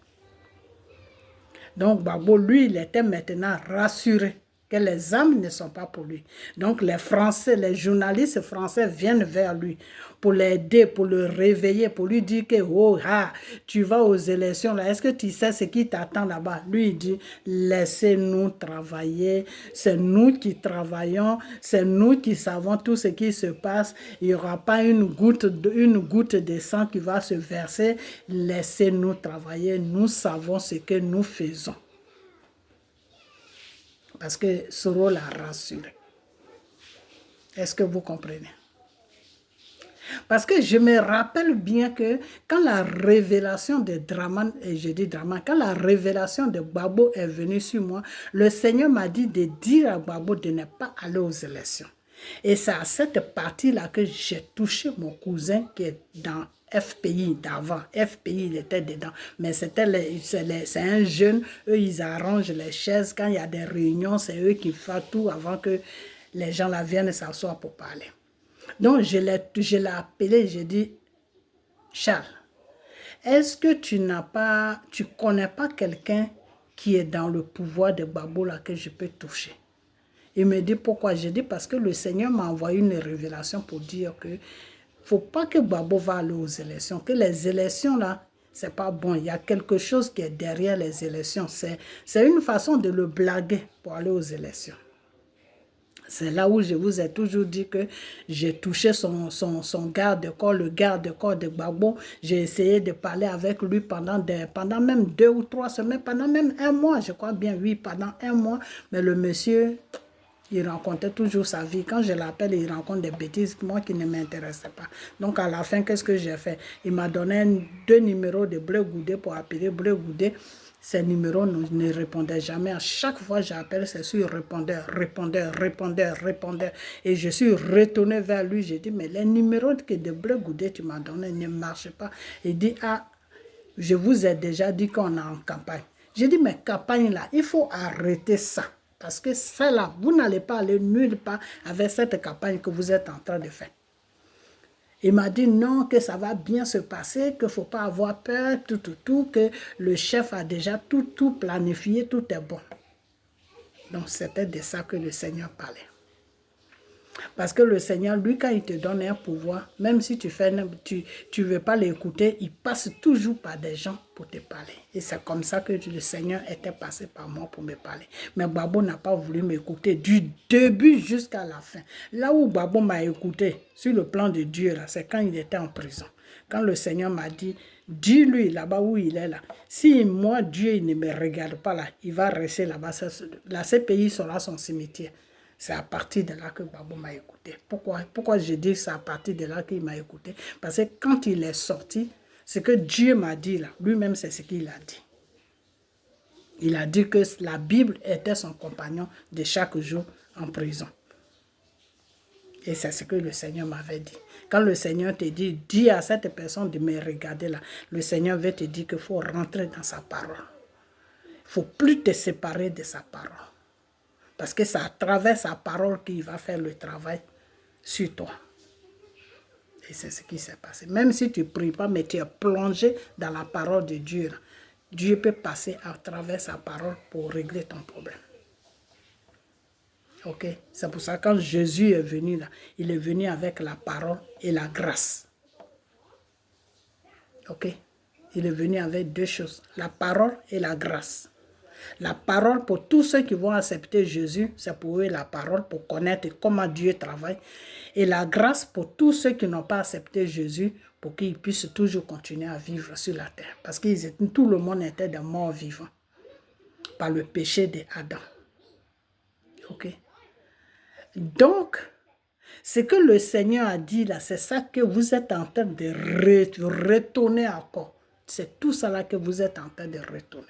Speaker 1: Donc, Gbagbo, lui, il était maintenant rassuré que les armes ne sont pas pour lui. Donc, les Français, les journalistes français viennent vers lui pour l'aider, pour le réveiller, pour lui dire que, oh, ah, tu vas aux élections là, est-ce que tu sais ce qui t'attend là-bas? Lui, il dit, laissez-nous travailler, c'est nous qui travaillons, c'est nous qui savons tout ce qui se passe, il n'y aura pas une goutte de sang qui va se verser, laissez-nous travailler, nous savons ce que nous faisons. Parce que Soro l'a rassuré. Est-ce que vous comprenez? Parce que je me rappelle bien que quand la révélation de Dramane, et je dis Dramane, quand la révélation de Gbagbo est venue sur moi, le Seigneur m'a dit de dire à Gbagbo de ne pas aller aux élections. Et c'est à cette partie-là que j'ai touché mon cousin qui est dans FPI d'avant. FPI, il était dedans. Mais c'est un jeune. Eux, ils arrangent les chaises. Quand il y a des réunions, c'est eux qui font tout avant que les gens là viennent s'asseoir pour parler. Donc, je l'ai appelé, j'ai dit, Charles, est-ce que tu connais pas quelqu'un qui est dans le pouvoir de Gbagbo là que je peux toucher? Il me dit pourquoi? J'ai dit parce que le Seigneur m'a envoyé une révélation pour dire que faut pas que Gbagbo va aller aux élections. Que les élections, là, c'est pas bon. Il y a quelque chose qui est derrière les élections. C'est une façon de le blaguer pour aller aux élections. C'est là où je vous ai toujours dit que j'ai touché son garde-corps, le garde-corps de Gbagbo. J'ai essayé de parler avec lui pendant même 2 ou 3 semaines, pendant même 1 mois, je crois bien, oui, pendant 1 mois. Mais le monsieur, il rencontrait toujours sa vie. Quand je l'appelle, il rencontre des bêtises, moi qui ne m'intéressais pas. Donc à la fin, qu'est-ce que j'ai fait? Il m'a donné 2 numéros de Bleu Goudé pour appeler Bleu Goudé. Ces numéros ne répondaient jamais. À chaque fois que j'appelle, c'est sur répondeur. Et je suis retourné vers lui. J'ai dit, mais les numéros que de Bleu Goudé tu m'as donné ne marchent pas. Il dit, ah, je vous ai déjà dit qu'on est en campagne. J'ai dit, mais campagne là, il faut arrêter ça. Parce que ça là, vous n'allez pas aller nulle part avec cette campagne que vous êtes en train de faire. Il m'a dit non, que ça va bien se passer, qu'il ne faut pas avoir peur, tout, que le chef a déjà tout planifié, tout est bon. Donc c'était de ça que le Seigneur parlait. Parce que le Seigneur, lui, quand il te donne un pouvoir, même si tu veux pas l'écouter, il passe toujours par des gens pour te parler. Et c'est comme ça que le Seigneur était passé par moi pour me parler. Mais Gbagbo n'a pas voulu m'écouter du début jusqu'à la fin. Là où Gbagbo m'a écouté, sur le plan de Dieu, c'est quand il était en prison. Quand le Seigneur m'a dit, dis-lui là-bas où il est là, si moi, Dieu, il ne me regarde pas là, il va rester là-bas. Ce pays sera son cimetière. C'est à partir de là que Gbagbo m'a écouté. Pourquoi je dis que c'est à partir de là qu'il m'a écouté? Parce que quand il est sorti, ce que Dieu m'a dit là, lui-même c'est ce qu'il a dit. Il a dit que la Bible était son compagnon de chaque jour en prison. Et c'est ce que le Seigneur m'avait dit. Quand le Seigneur te dit, dis à cette personne de me regarder là, le Seigneur veut te dire qu'il faut rentrer dans sa parole. Il ne faut plus te séparer de sa parole. Parce que c'est à travers sa parole qu'il va faire le travail sur toi. Et c'est ce qui s'est passé. Même si tu ne pries pas, mais tu es plongé dans la parole de Dieu. Dieu peut passer à travers sa parole pour régler ton problème. Ok? C'est pour ça que quand Jésus est venu là, il est venu avec la parole et la grâce. Ok? Il est venu avec 2 choses, la parole et la grâce. La parole pour tous ceux qui vont accepter Jésus, c'est pour eux la parole, pour connaître comment Dieu travaille. Et la grâce pour tous ceux qui n'ont pas accepté Jésus, pour qu'ils puissent toujours continuer à vivre sur la terre. Parce que tout le monde était des morts vivants par le péché d'Adam. Ok? Donc, ce que le Seigneur a dit là, c'est ça que vous êtes en train de retourner encore. C'est tout ça là que vous êtes en train de retourner.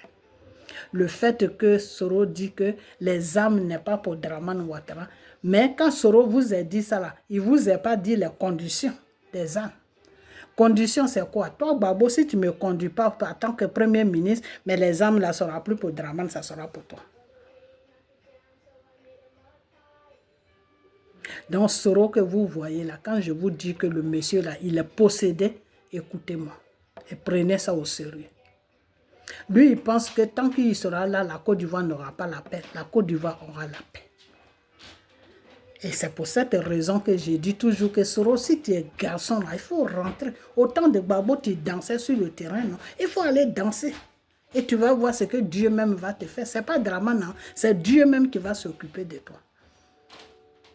Speaker 1: Le fait que Soro dit que les âmes n'est pas pour Dramane Ouattara, mais quand Soro vous a dit ça là, il ne vous a pas dit les conditions des âmes. Condition c'est quoi? Toi Gbagbo, si tu ne me conduis pas en tant que premier ministre, mais les âmes là ne seront plus pour Dramane, ça sera pour toi. Donc Soro que vous voyez là, quand je vous dis que le monsieur là, il est possédé, écoutez-moi et prenez ça au sérieux. Lui, il pense que tant qu'il sera là, la Côte d'Ivoire n'aura pas la paix. La Côte d'Ivoire aura la paix. Et c'est pour cette raison que j'ai dit toujours que Soro, si tu es garçon, là, il faut rentrer. Autant de Gbagbo, tu dansais sur le terrain, non? Il faut aller danser. Et tu vas voir ce que Dieu même va te faire. Ce n'est pas Dramane, non? C'est Dieu même qui va s'occuper de toi.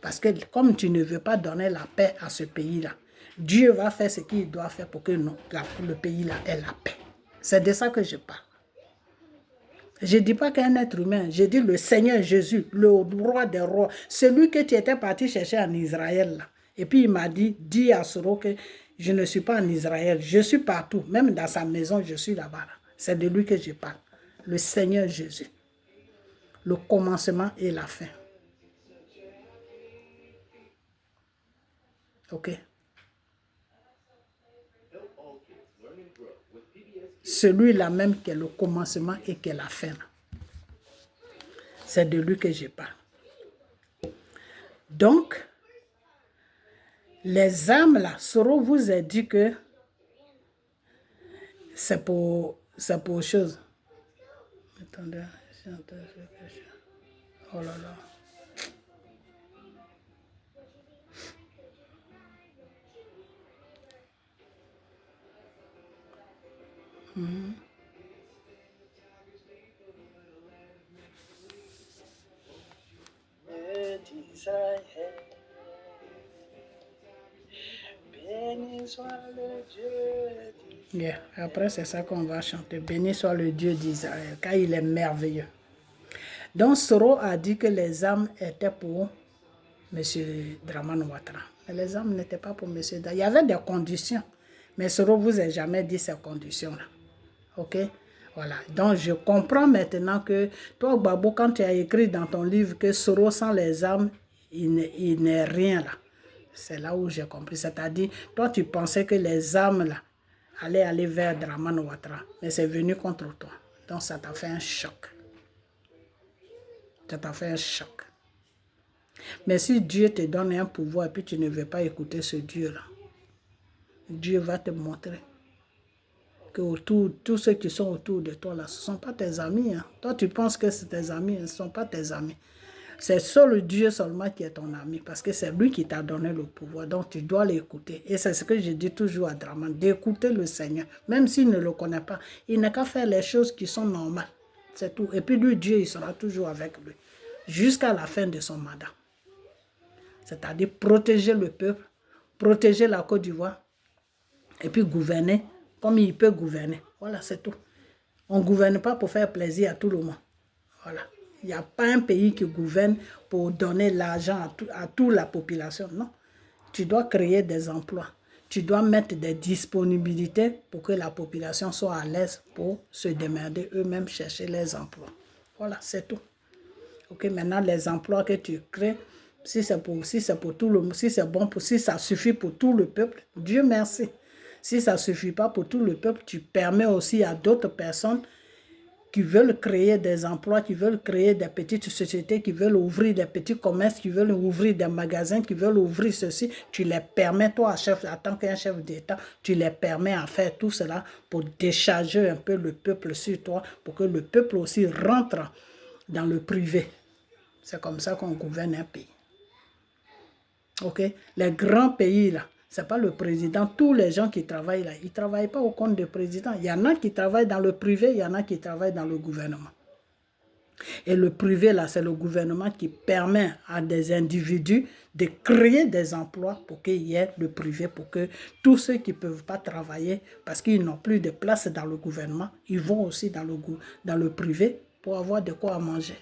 Speaker 1: Parce que comme tu ne veux pas donner la paix à ce pays-là, Dieu va faire ce qu'il doit faire pour que le pays-là ait la paix. C'est de ça que je parle. Je ne dis pas qu'un être humain, je dis le Seigneur Jésus, le roi des rois, celui que tu étais parti chercher en Israël. Là. Et puis il m'a dit, dis à Soro que je ne suis pas en Israël, je suis partout, même dans sa maison, je suis là-bas. Là. C'est de lui que je parle, le Seigneur Jésus, le commencement et la fin. Ok? Celui-là même qui est le commencement et qui est la fin. C'est de lui que je parle. Donc, les âmes là, Soro vous a dit que c'est pour autre chose. Attendez, oh là là. d'Israël. Béni soit le Dieu d'Israël. Yeah. Après, c'est ça qu'on va chanter. Béni soit le Dieu d'Israël, car il est merveilleux. Donc, Soro a dit que les âmes étaient pour M. Dramane Ouattara. Mais les âmes n'étaient pas pour M. Il y avait des conditions. Mais Soro ne vous a jamais dit ces conditions-là. Ok? Voilà. Donc, je comprends maintenant que toi, Babou, quand tu as écrit dans ton livre que Soro sans les âmes, il n'est rien là. C'est là où j'ai compris. C'est-à-dire, toi, tu pensais que les âmes là allaient aller vers Dramane Ouattara. Mais c'est venu contre toi. Donc, ça t'a fait un choc. Ça t'a fait un choc. Mais si Dieu te donne un pouvoir et puis tu ne veux pas écouter ce Dieu-là, Dieu va te montrer que autour, tous ceux qui sont autour de toi là, ce ne sont pas tes amis. Hein. Toi, tu penses que c'est tes amis, ce ne sont pas tes amis. C'est seul Dieu seulement qui est ton ami parce que c'est lui qui t'a donné le pouvoir. Donc, tu dois l'écouter. Et c'est ce que je dis toujours à Dramane, d'écouter le Seigneur. Même s'il ne le connaît pas, il n'a qu'à faire les choses qui sont normales. C'est tout. Et puis lui, Dieu, il sera toujours avec lui jusqu'à la fin de son mandat. C'est-à-dire protéger le peuple, protéger la Côte d'Ivoire et puis gouverner comme il peut gouverner. Voilà, c'est tout. On ne gouverne pas pour faire plaisir à tout le monde. Voilà. Il n'y a pas un pays qui gouverne pour donner l'argent à toute la population. Non. Tu dois créer des emplois. Tu dois mettre des disponibilités pour que la population soit à l'aise pour se démerder eux-mêmes, chercher les emplois. Voilà, c'est tout. Ok, maintenant les emplois que tu crées, si c'est pour tout le monde, si c'est bon, si ça suffit pour tout le peuple, Dieu merci. Si ça ne suffit pas pour tout le peuple, tu permets aussi à d'autres personnes qui veulent créer des emplois, qui veulent créer des petites sociétés, qui veulent ouvrir des petits commerces, qui veulent ouvrir des magasins, qui veulent ouvrir ceci. Tu les permets, toi, en tant qu'un chef d'État, tu les permets à faire tout cela pour décharger un peu le peuple sur toi, pour que le peuple aussi rentre dans le privé. C'est comme ça qu'on gouverne un pays. Ok? Les grands pays, là, ce n'est pas le président. Tous les gens qui travaillent là, ils ne travaillent pas au compte du président. Il y en a qui travaillent dans le privé, il y en a qui travaillent dans le gouvernement. Et le privé, là, c'est le gouvernement qui permet à des individus de créer des emplois pour qu'il y ait le privé, pour que tous ceux qui ne peuvent pas travailler, parce qu'ils n'ont plus de place dans le gouvernement, ils vont aussi dans le privé pour avoir de quoi manger.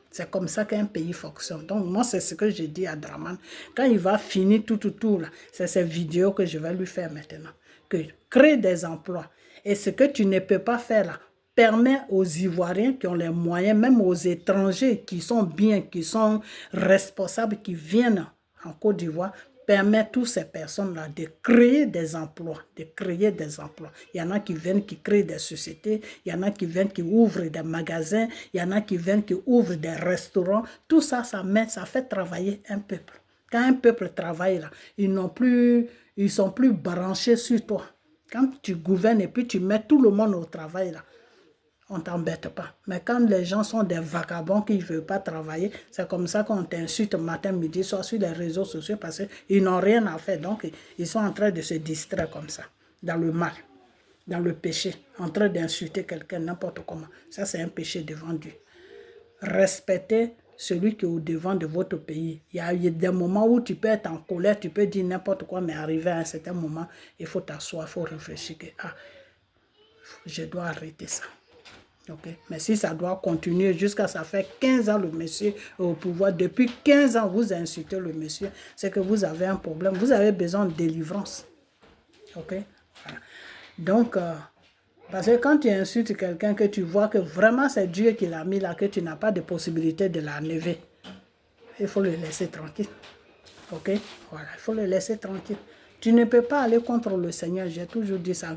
Speaker 1: C'est comme ça qu'un pays fonctionne. Donc, moi, c'est ce que j'ai dit à Dramane. Quand il va finir tout là, c'est ces vidéos que je vais lui faire maintenant. Que crée des emplois. Et ce que tu ne peux pas faire là, permet aux Ivoiriens qui ont les moyens, même aux étrangers qui sont bien, qui sont responsables, qui viennent en Côte d'Ivoire, permet toutes ces personnes-là de créer des emplois, Il y en a qui viennent, qui créent des sociétés, il y en a qui viennent, qui ouvrent des magasins, il y en a qui viennent, qui ouvrent des restaurants. Tout ça, ça fait travailler un peuple. Quand un peuple travaille, là, ils sont plus branchés sur toi. Quand tu gouvernes et puis tu mets tout le monde au travail, là, on ne t'embête pas. Mais quand les gens sont des vagabonds qui ne veulent pas travailler, c'est comme ça qu'on t'insulte matin, midi, soit sur les réseaux sociaux parce qu'ils n'ont rien à faire. Donc, ils sont en train de se distraire comme ça, dans le mal, dans le péché, en train d'insulter quelqu'un n'importe comment. Ça, c'est un péché devant Dieu. Respectez celui qui est au devant de votre pays. Il y a des moments où tu peux être en colère, tu peux dire n'importe quoi, mais arrivé à un certain moment, il faut t'asseoir, il faut réfléchir que je dois arrêter ça. Okay. Mais si ça doit continuer jusqu'à ça fait 15 ans le monsieur est au pouvoir, depuis 15 ans vous insultez le monsieur, c'est que vous avez un problème, vous avez besoin de délivrance. Ok? Voilà. Donc, parce que quand tu insultes quelqu'un que tu vois que vraiment c'est Dieu qui l'a mis là, que tu n'as pas de possibilité de l'enlever, il faut le laisser tranquille. Ok? Voilà, il faut le laisser tranquille. Tu ne peux pas aller contre le Seigneur, j'ai toujours dit ça.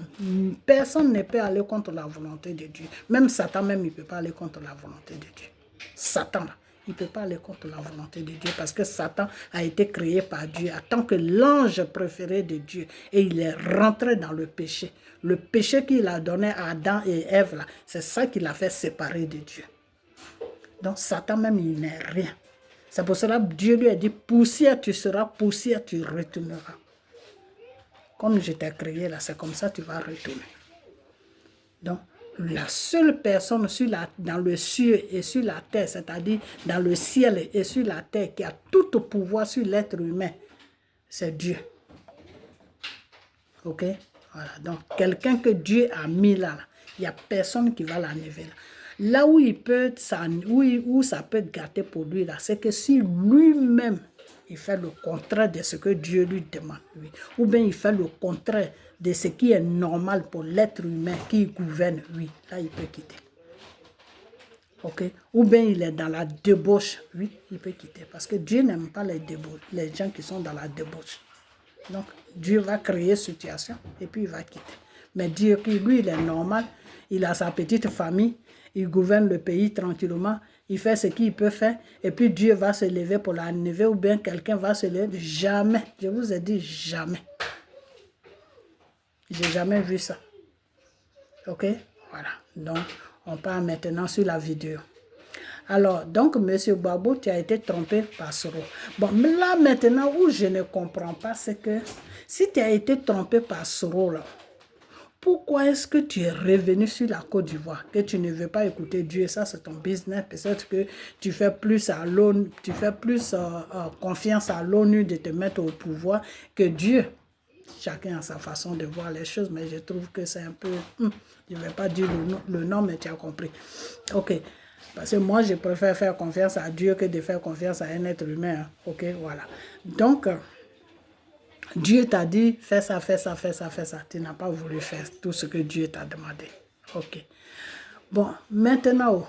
Speaker 1: Personne ne peut aller contre la volonté de Dieu. Même Satan, il ne peut pas aller contre la volonté de Dieu. Satan, il ne peut pas aller contre la volonté de Dieu parce que Satan a été créé par Dieu en tant que l'ange préféré de Dieu. Et il est rentré dans le péché. Le péché qu'il a donné à Adam et Ève, c'est ça qui l'a fait séparer de Dieu. Donc Satan même, il n'est rien. C'est pour cela que Dieu lui a dit, poussière tu seras, poussière tu retourneras. Comme je t'ai créé là, c'est comme ça que tu vas retourner. Donc, la seule personne dans le ciel et sur la terre, c'est-à-dire dans le ciel et sur la terre, qui a toute tout pouvoir sur l'être humain, c'est Dieu. Ok? Voilà. Donc, quelqu'un que Dieu a mis là, il n'y a personne qui va l'enlever là. Là où il peut, où ça peut gâter pour lui là, c'est que si lui-même, il fait le contraire de ce que Dieu lui demande, oui, ou bien il fait le contraire de ce qui est normal pour l'être humain qui gouverne, oui, là il peut quitter. Ok? Ou bien il est dans la débauche, oui, il peut quitter. Parce que Dieu n'aime pas les gens qui sont dans la débauche. Donc, Dieu va créer une situation et puis il va quitter. Mais Dieu, lui, il est normal, il a sa petite famille, il gouverne le pays tranquillement, il fait ce qu'il peut faire, et puis Dieu va se lever pour l'enlever, ou bien quelqu'un va se lever. Jamais, je vous ai dit jamais. J'ai jamais vu ça. Ok? Voilà. Donc, on part maintenant sur la vidéo. Alors, donc, M. Gbagbo, tu as été trompé par Soro. Bon, mais là, maintenant, où je ne comprends pas, c'est que si tu as été trompé par Soro, là, pourquoi est-ce que tu es revenu sur la Côte d'Ivoire, que tu ne veux pas écouter Dieu? Ça, c'est ton business. Peut-être que tu fais plus à l'ONU, tu fais plus confiance à l'ONU de te mettre au pouvoir que Dieu. Chacun a sa façon de voir les choses, mais je trouve que c'est un peu... je ne vais pas dire le nom, mais tu as compris. Ok. Parce que moi, je préfère faire confiance à Dieu que de faire confiance à un être humain. Hein. Ok, voilà. Donc... Dieu t'a dit, fais ça, fais ça, fais ça, fais ça. Tu n'as pas voulu faire tout ce que Dieu t'a demandé. Ok. Bon, maintenant,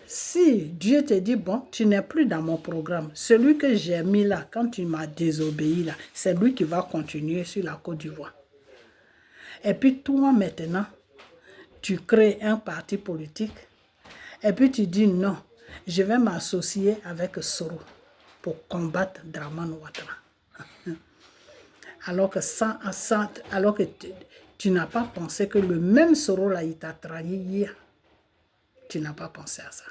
Speaker 1: si Dieu te dit, bon, tu n'es plus dans mon programme, celui que j'ai mis là, quand tu m'as désobéi là, c'est lui qui va continuer sur la Côte d'Ivoire. Et puis toi, maintenant, tu crées un parti politique, et puis tu dis, non, je vais m'associer avec Soro pour combattre Dramane Ouattara. Alors que tu n'as pas pensé que le même Soro là, il t'a trahi hier. Tu n'as pas pensé à ça.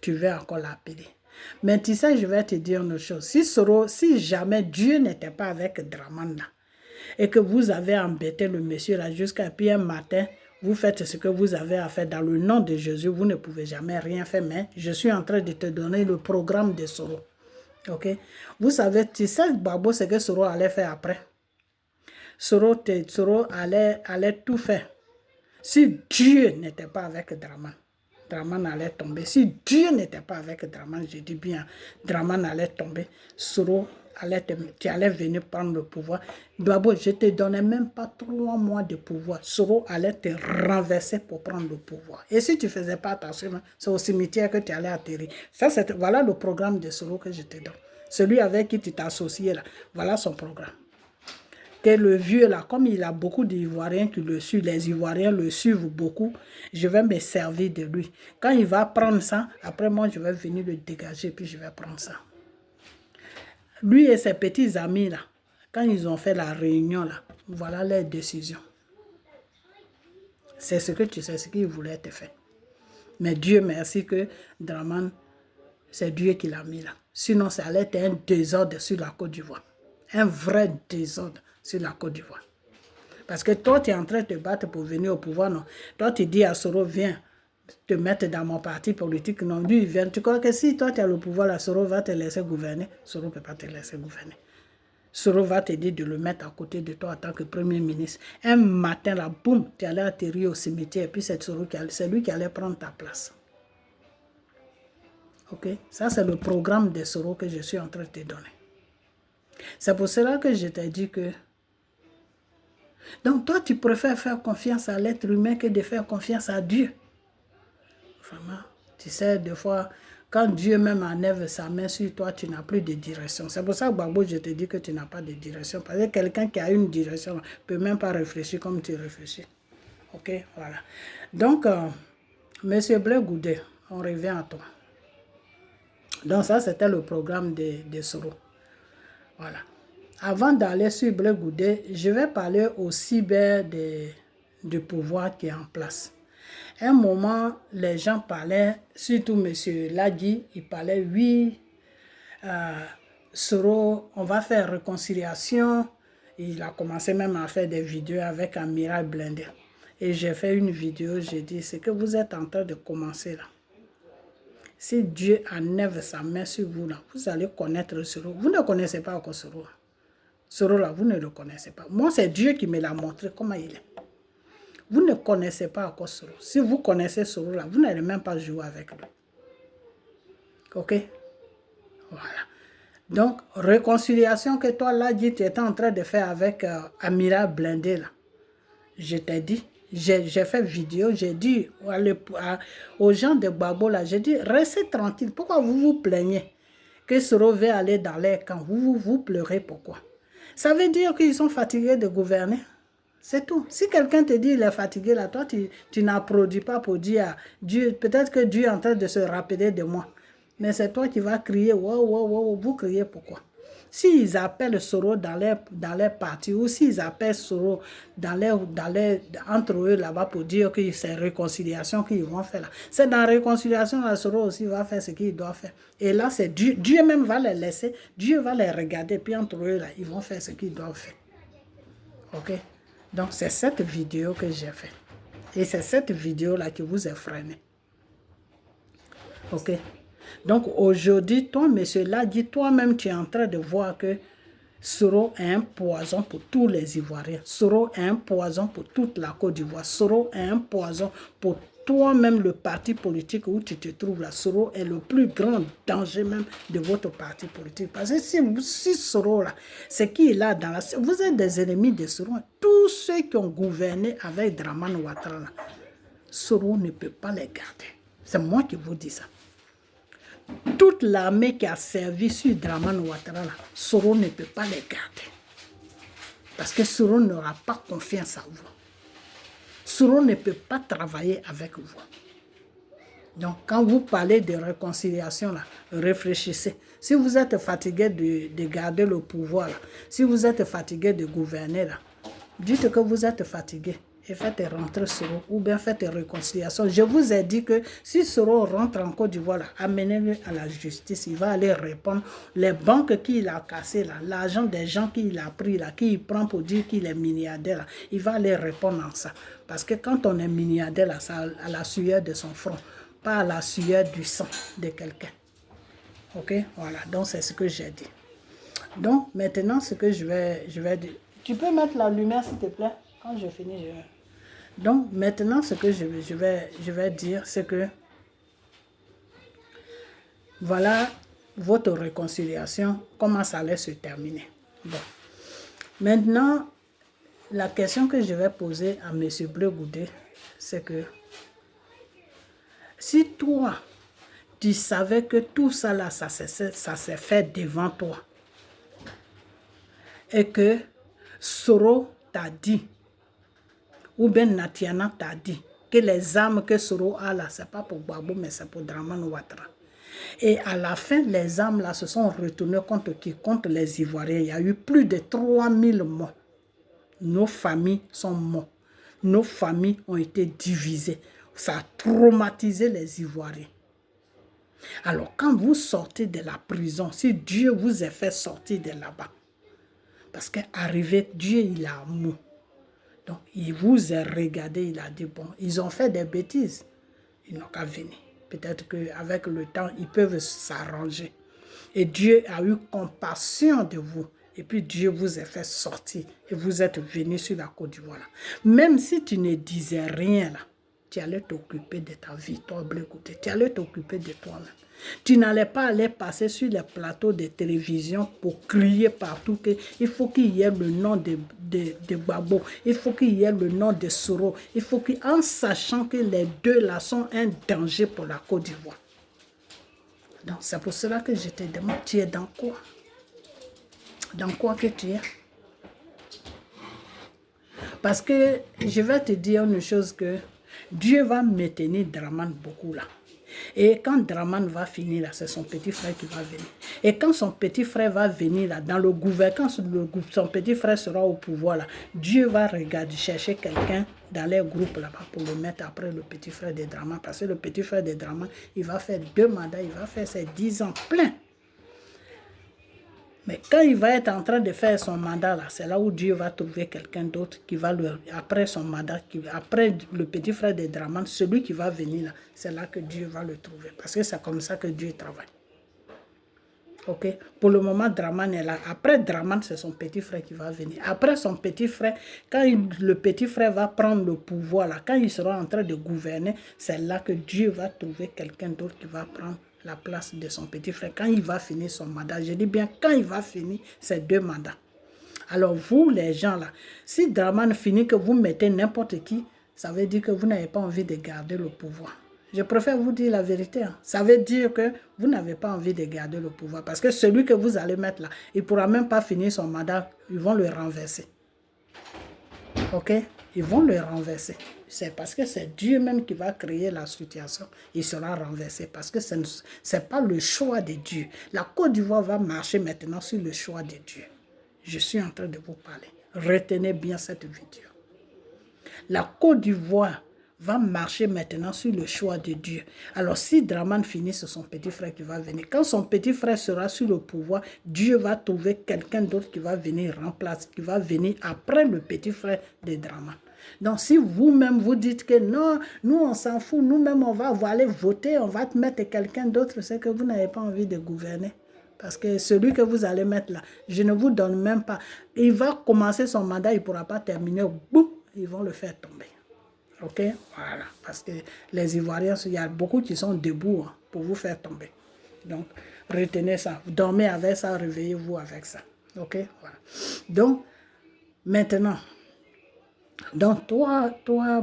Speaker 1: Tu veux encore l'appeler. Mais tu sais, je vais te dire une chose. Si jamais Dieu n'était pas avec Dramane là, et que vous avez embêté le monsieur là jusqu'à puis un matin, vous faites ce que vous avez à faire dans le nom de Jésus, vous ne pouvez jamais rien faire, mais je suis en train de te donner le programme de Soro. Ok, vous savez, tu sais, Gbagbo, ce que Soro allait faire après. Soro allait tout faire. Si Dieu n'était pas avec Dramane, Dramane allait tomber. Si Dieu n'était pas avec Dramane, je dis bien, Dramane allait tomber. Soro tu allais venir prendre le pouvoir. Gbagbo, je ne te donnais même pas 3 mois de pouvoir. Soro allait te renverser pour prendre le pouvoir. Et si tu ne faisais pas attention, c'est au cimetière que tu allais atterrir. Voilà le programme de Soro que je te donne. Celui avec qui tu t'es associé là, voilà son programme. Que le vieux là, comme il a beaucoup d'Ivoiriens qui le suivent, les Ivoiriens le suivent beaucoup, je vais me servir de lui. Quand il va prendre ça, après moi je vais venir le dégager, puis je vais prendre ça. Lui et ses petits amis là, quand ils ont fait la réunion là, voilà leur décision. C'est ce que tu sais, ce qu'il voulait te faire. Mais Dieu merci que Dramane, c'est Dieu qui l'a mis là. Sinon, ça allait être un désordre sur la Côte d'Ivoire. Un vrai désordre sur la Côte d'Ivoire. Parce que toi, tu es en train de te battre pour venir au pouvoir, non. Toi, tu dis à Soro, viens te mettre dans mon parti politique. Non, lui, il vient. Tu crois que si toi, tu as le pouvoir, là, Soro va te laisser gouverner. Soro ne peut pas te laisser gouverner. Soro va te dire de le mettre à côté de toi en tant que premier ministre. Un matin, là, boum, tu allais atterrir au cimetière. Et puis, c'est lui qui allait prendre ta place. Ok? Ça, c'est le programme de Soro que je suis en train de te donner. C'est pour cela que je t'ai dit que... Donc, toi, tu préfères faire confiance à l'être humain que de faire confiance à Dieu. Vraiment, tu sais, des fois, quand Dieu même enlève sa main sur toi, tu n'as plus de direction. C'est pour ça que, Gbagbo, je te dis que tu n'as pas de direction. Parce que quelqu'un qui a une direction ne peut même pas réfléchir comme tu réfléchis. Ok, voilà. Donc, M. Blé Goudé, on revient à toi. Donc, ça, c'était le programme de Soro. Voilà. Avant d'aller sur Blé Goudé, je vais parler au cyber du pouvoir qui est en place. À un moment, les gens parlaient, surtout M. Ladi, il parlait, oui, Soro, on va faire réconciliation. Il a commencé même à faire des vidéos avec Amiral Blindé. Et j'ai fait une vidéo, j'ai dit, c'est que vous êtes en train de commencer là. Si Dieu enlève sa main sur vous, là, vous allez connaître Soro. Vous ne connaissez pas encore Soro. Soro, là, vous ne le connaissez pas. Moi, c'est Dieu qui me l'a montré comment il est. Vous ne connaissez pas encore Soro. Si vous connaissez Soro, là, vous n'allez même pas jouer avec lui. Ok? Voilà. Donc, réconciliation que toi, là, tu étais en train de faire avec Amira Blindé, là. Je t'ai dit, j'ai fait vidéo, j'ai dit aux gens de Gbagbo, là, j'ai dit, restez tranquille. Pourquoi vous vous plaignez que Soro veut aller dans les camps? Vous pleurez, pourquoi? Ça veut dire qu'ils sont fatigués de gouverner. C'est tout. Si quelqu'un te dit qu'il est fatigué, là, toi, tu n'applaudis pas pour dire, Dieu, peut-être que Dieu est en train de se rappeler de moi. Mais c'est toi qui vas crier, wow, wow, wow, vous criez pourquoi? S'ils appellent Soro dans les partis, ou s'ils appellent Soro entre eux là-bas pour dire que c'est réconciliation qu'ils vont faire là. C'est dans la réconciliation, là, Soro aussi va faire ce qu'il doit faire. Et là, c'est Dieu. Dieu même va les laisser. Dieu va les regarder. Puis entre eux là, ils vont faire ce qu'ils doivent faire. Ok? Donc, c'est cette vidéo que j'ai fait. Et c'est cette vidéo-là qui vous est freinée. Ok? Donc, aujourd'hui, toi, monsieur Ladji, toi-même, tu es en train de voir que Soro est un poison pour tous les Ivoiriens. Soro est un poison pour toute la Côte d'Ivoire. Soro est un poison pour toi-même, le parti politique où tu te trouves là. Soro est le plus grand danger même de votre parti politique. Parce que si Soro là, c'est qui est là dans la... Vous êtes des ennemis de Soro. Tous ceux qui ont gouverné avec Dramane Ouattara, Soro ne peut pas les garder. C'est moi qui vous dis ça. Toute l'armée qui a servi sur Dramane Ouattara, Soro ne peut pas les garder. Parce que Soro n'aura pas confiance en vous. Soro ne peut pas travailler avec vous. Donc, quand vous parlez de réconciliation, là, réfléchissez. Si vous êtes fatigué de garder le pouvoir, là, si vous êtes fatigué de gouverner, là, dites que vous êtes fatigué et faites rentrer Soro ou bien faites réconciliation. Je vous ai dit que si Soro rentre en Côte d'Ivoire, amenez-le à la justice. Il va aller répondre. Les banques qu'il a cassées, l'argent des gens qu'il a pris, qu'il prend pour dire qu'il est milliardaire, là, il va aller répondre en ça. Parce que quand on est milliardaire, là, c'est à la sueur de son front, pas à la sueur du sang de quelqu'un. Ok, voilà. Donc, c'est ce que j'ai dit. Donc, maintenant, ce que je vais dire. Tu peux mettre la lumière, s'il te plaît? Quand je finis, je vais. Donc, maintenant, ce que je vais dire, c'est que voilà votre réconciliation, comment ça allait se terminer. Bon. Maintenant, la question que je vais poser à M. Bleu Goudé, c'est que si toi, tu savais que tout ça là, ça s'est fait devant toi, et que Soro t'a dit, ou bien Natiana t'a dit, que les armes que Soro a là, ce n'est pas pour Gbagbo, mais c'est pour Dramane Ouattara. Et à la fin, les armes là se sont retournées contre qui? Contre les Ivoiriens. Il y a eu plus de 3000 morts. Nos familles sont mortes. Nos familles ont été divisées. Ça a traumatisé les Ivoiriens. Alors, quand vous sortez de la prison, si Dieu vous a fait sortir de là-bas, parce qu'arrivé, Dieu, il a amour. Donc, il vous a regardé, il a dit, bon, ils ont fait des bêtises. Ils n'ont qu'à venir. Peut-être qu'avec le temps, ils peuvent s'arranger. Et Dieu a eu compassion de vous. Et puis Dieu vous a fait sortir. Et vous êtes venus sur la Côte d'Ivoire. Même si tu ne disais rien là, tu allais t'occuper de ta vie, toi, Bleu Goudé. Tu allais t'occuper de toi-même. Tu n'allais pas aller passer sur les plateaux de télévision pour crier partout qu'il faut qu'il y ait le nom de Gbagbo, il faut qu'il y ait le nom de Soro, il faut qu'en sachant que les deux là sont un danger pour la Côte d'Ivoire. Donc c'est pour cela que je te demande, tu es dans quoi? Dans quoi que tu es? Parce que je vais te dire une chose que Dieu va maintenir Dramane beaucoup là. Et quand Dramane va finir là, c'est son petit frère qui va venir. Et quand son petit frère va venir là, dans le gouvernement, quand son petit frère sera au pouvoir là, Dieu va regarder, chercher quelqu'un dans les groupes là-bas pour le mettre après le petit frère de Dramane. Parce que le petit frère de Dramane, il va faire 2 mandats, il va faire ses 10 ans pleins. Mais quand il va être en train de faire son mandat, là, c'est là où Dieu va trouver quelqu'un d'autre qui va après son mandat, après le petit frère de Draman, celui qui va venir là, c'est là que Dieu va le trouver. Parce que c'est comme ça que Dieu travaille. Ok? Pour le moment, Draman est là. Après Draman, c'est son petit frère qui va venir. Après son petit frère, quand le petit frère va prendre le pouvoir, là, quand il sera en train de gouverner, c'est là que Dieu va trouver quelqu'un d'autre qui va prendre la place de son petit frère. Quand il va finir son mandat, je dis bien quand il va finir ses 2 mandats. Alors vous, les gens là, si Draman finit que vous mettez n'importe qui, ça veut dire que vous n'avez pas envie de garder le pouvoir. Je préfère vous dire la vérité. Hein. Ça veut dire que vous n'avez pas envie de garder le pouvoir. Parce que celui que vous allez mettre là, il ne pourra même pas finir son mandat. Ils vont le renverser. Ok? Ils vont le renverser. C'est parce que c'est Dieu même qui va créer la situation. Il sera renversé. Parce que ce n'est pas le choix de Dieu. La Côte d'Ivoire va marcher maintenant sur le choix de Dieu. Je suis en train de vous parler. Retenez bien cette vidéo. La Côte d'Ivoire va marcher maintenant sur le choix de Dieu. Alors si Draman finit, c'est son petit frère qui va venir. Quand son petit frère sera sur le pouvoir, Dieu va trouver quelqu'un d'autre qui va venir remplacer, qui va venir après le petit frère de Draman. Donc si vous-même vous dites que non, nous on s'en fout, nous-mêmes on va aller voter, on va mettre quelqu'un d'autre, c'est que vous n'avez pas envie de gouverner. Parce que celui que vous allez mettre là, je ne vous donne même pas. Il va commencer son mandat, il ne pourra pas terminer. Boum, ils vont le faire tomber. Ok, voilà, parce que les Ivoiriens, il y a beaucoup qui sont debout hein, pour vous faire tomber. Donc, retenez ça. Vous dormez avec ça, réveillez-vous avec ça. Ok, voilà. Donc, maintenant, donc toi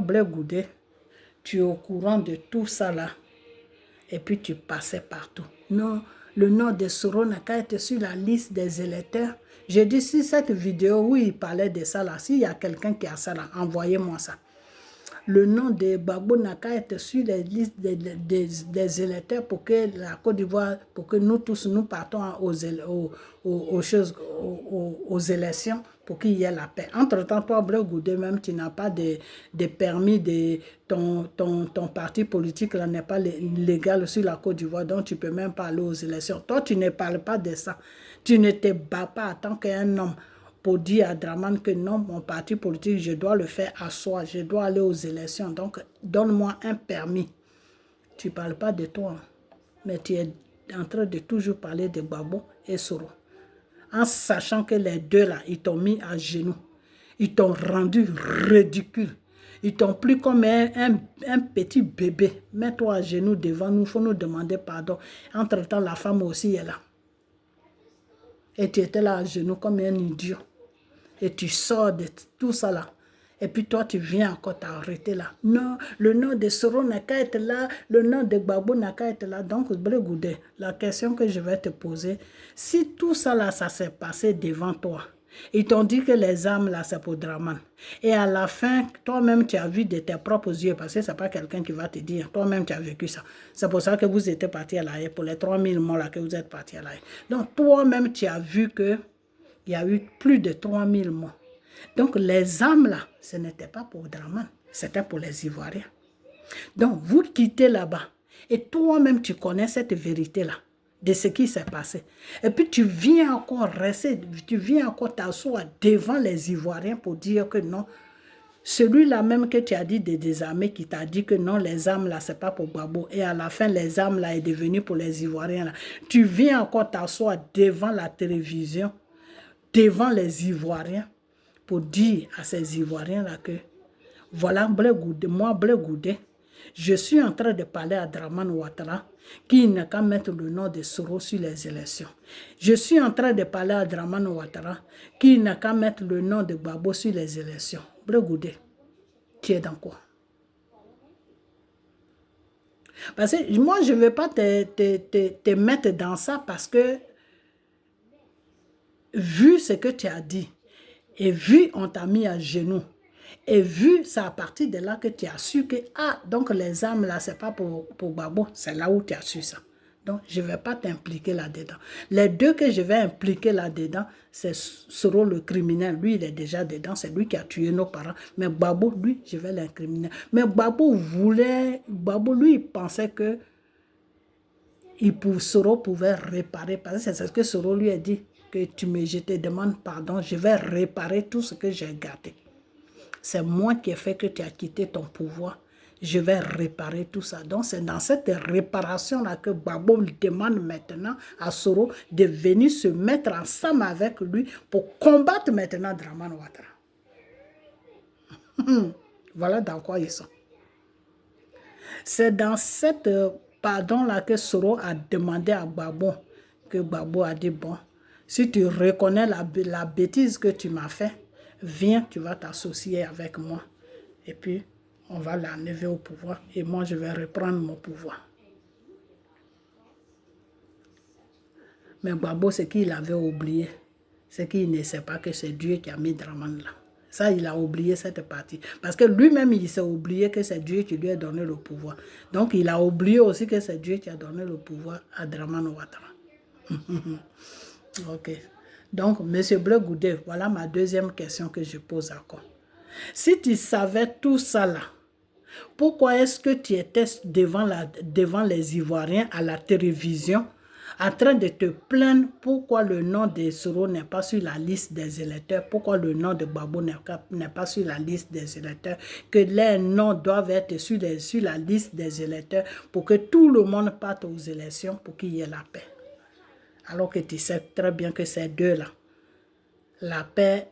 Speaker 1: Blé Goudé, tu es au courant de tout ça là, et puis tu passais partout. Non, le nom de Soro n'a qu'à être sur la liste des électeurs. J'ai dit, si cette vidéo où il parlait de ça là, s'il y a quelqu'un qui a ça là, envoyez-moi ça. Le nom de Gbagbo n'a qu'à être sur les listes des électeurs pour que la Côte d'Ivoire, pour que nous tous, nous partons aux élections pour qu'il y ait la paix. Entre-temps, toi, Blé Goudé, même, tu n'as pas de permis, ton parti politique n'est pas légal sur la Côte d'Ivoire, donc tu ne peux même pas aller aux élections. Toi, tu ne parles pas de ça. Tu ne te bats pas en tant qu'un homme pour dire à Draman que non, mon parti politique, je dois le faire à soi, je dois aller aux élections, donc donne-moi un permis. Tu ne parles pas de toi, mais tu es en train de toujours parler de Gbagbo et Soro, en sachant que les deux là, ils t'ont mis à genoux, ils t'ont rendu ridicule, ils t'ont pris comme un petit bébé. Mets-toi à genoux devant nous, il faut nous demander pardon. Entre-temps, la femme aussi est là. Et tu étais là à genoux comme un idiot. Et tu sors de tout ça là. Et puis toi, tu viens encore t'arrêter là. Non, le nom de Soro n'a qu'à être là, le nom de Gbagbo n'a qu'à être là. Donc, Blé Goudé, la question que je vais te poser, si tout ça là, ça s'est passé devant toi, ils t'ont dit que les âmes là, c'est pour Draman. Et à la fin, toi-même, tu as vu de tes propres yeux, parce que ce n'est pas quelqu'un qui va te dire, toi-même, tu as vécu ça. C'est pour ça que vous étiez parti à La Haye, pour les 3000 morts là que vous êtes parti à La Haye. Donc, toi-même, tu as vu que il y a eu plus de 3000 morts. Donc, les âmes là, ce n'était pas pour Draman, c'était pour les Ivoiriens. Donc, vous quittez là-bas, et toi-même, tu connais cette vérité-là, de ce qui s'est passé. Et puis, tu viens encore rester, tu viens encore t'asseoir devant les Ivoiriens pour dire que non, celui-là même que tu as dit de désarmer, qui t'a dit que non, les âmes là, c'est pas pour Gbagbo, et à la fin, les âmes là est devenu pour les Ivoiriens là. Tu viens encore t'asseoir devant la télévision, devant les Ivoiriens, pour dire à ces Ivoiriens-là que, voilà, Blé Goudé, moi, Blé Goudé, je suis en train de parler à Draman Ouattara, qui n'a qu'à mettre le nom de Soro sur les élections. Je suis en train de parler à Draman Ouattara, qui n'a qu'à mettre le nom de Gbagbo sur les élections. Blé Goudé, tu es dans quoi? Parce que moi, je ne vais pas te mettre dans ça parce que, vu ce que tu as dit, et vu on t'a mis à genoux, et vu c'est à partir de là que tu as su que, ah, donc les âmes là, c'est pas pour Gbagbo, c'est là où tu as su ça. Donc, je ne vais pas t'impliquer là-dedans. Les deux que je vais impliquer là-dedans, c'est Soro le criminel. Lui, il est déjà dedans, c'est lui qui a tué nos parents. Mais Gbagbo, lui, je vais l'incriminer. Mais Gbagbo lui, il pensait que Soro pouvait réparer, parce que c'est ce que Soro lui a dit. que je te demande pardon, je vais réparer tout ce que j'ai gâté. C'est moi qui ai fait que tu as quitté ton pouvoir. Je vais réparer tout ça. Donc, c'est dans cette réparation-là que Gbagbo demande maintenant à Soro de venir se mettre ensemble avec lui pour combattre maintenant Dramane Ouattara. Voilà dans quoi ils sont. C'est dans cette pardon-là que Soro a demandé à Gbagbo, que Gbagbo a dit, bon, si tu reconnais la bêtise que tu m'as fait, viens, tu vas t'associer avec moi. Et puis, on va l'enlever au pouvoir et moi, je vais reprendre mon pouvoir. Mais Gbagbo, ce qu'il avait oublié, c'est qu'il ne sait pas que c'est Dieu qui a mis Dramane là. Ça, il a oublié cette partie. Parce que lui-même, il s'est oublié que c'est Dieu qui lui a donné le pouvoir. Donc, il a oublié aussi que c'est Dieu qui a donné le pouvoir à Dramane Ouattara. Ok. Donc, M. Bleu Goudé, voilà ma deuxième question que je pose encore. Si tu savais tout ça là, pourquoi est-ce que tu étais devant les Ivoiriens à la télévision en train de te plaindre pourquoi le nom de Soro n'est pas sur la liste des électeurs, pourquoi le nom de Gbagbo n'est pas sur la liste des électeurs, que les noms doivent être sur la liste des électeurs pour que tout le monde parte aux élections pour qu'il y ait la paix. Alors que tu sais très bien que ces deux-là, la paix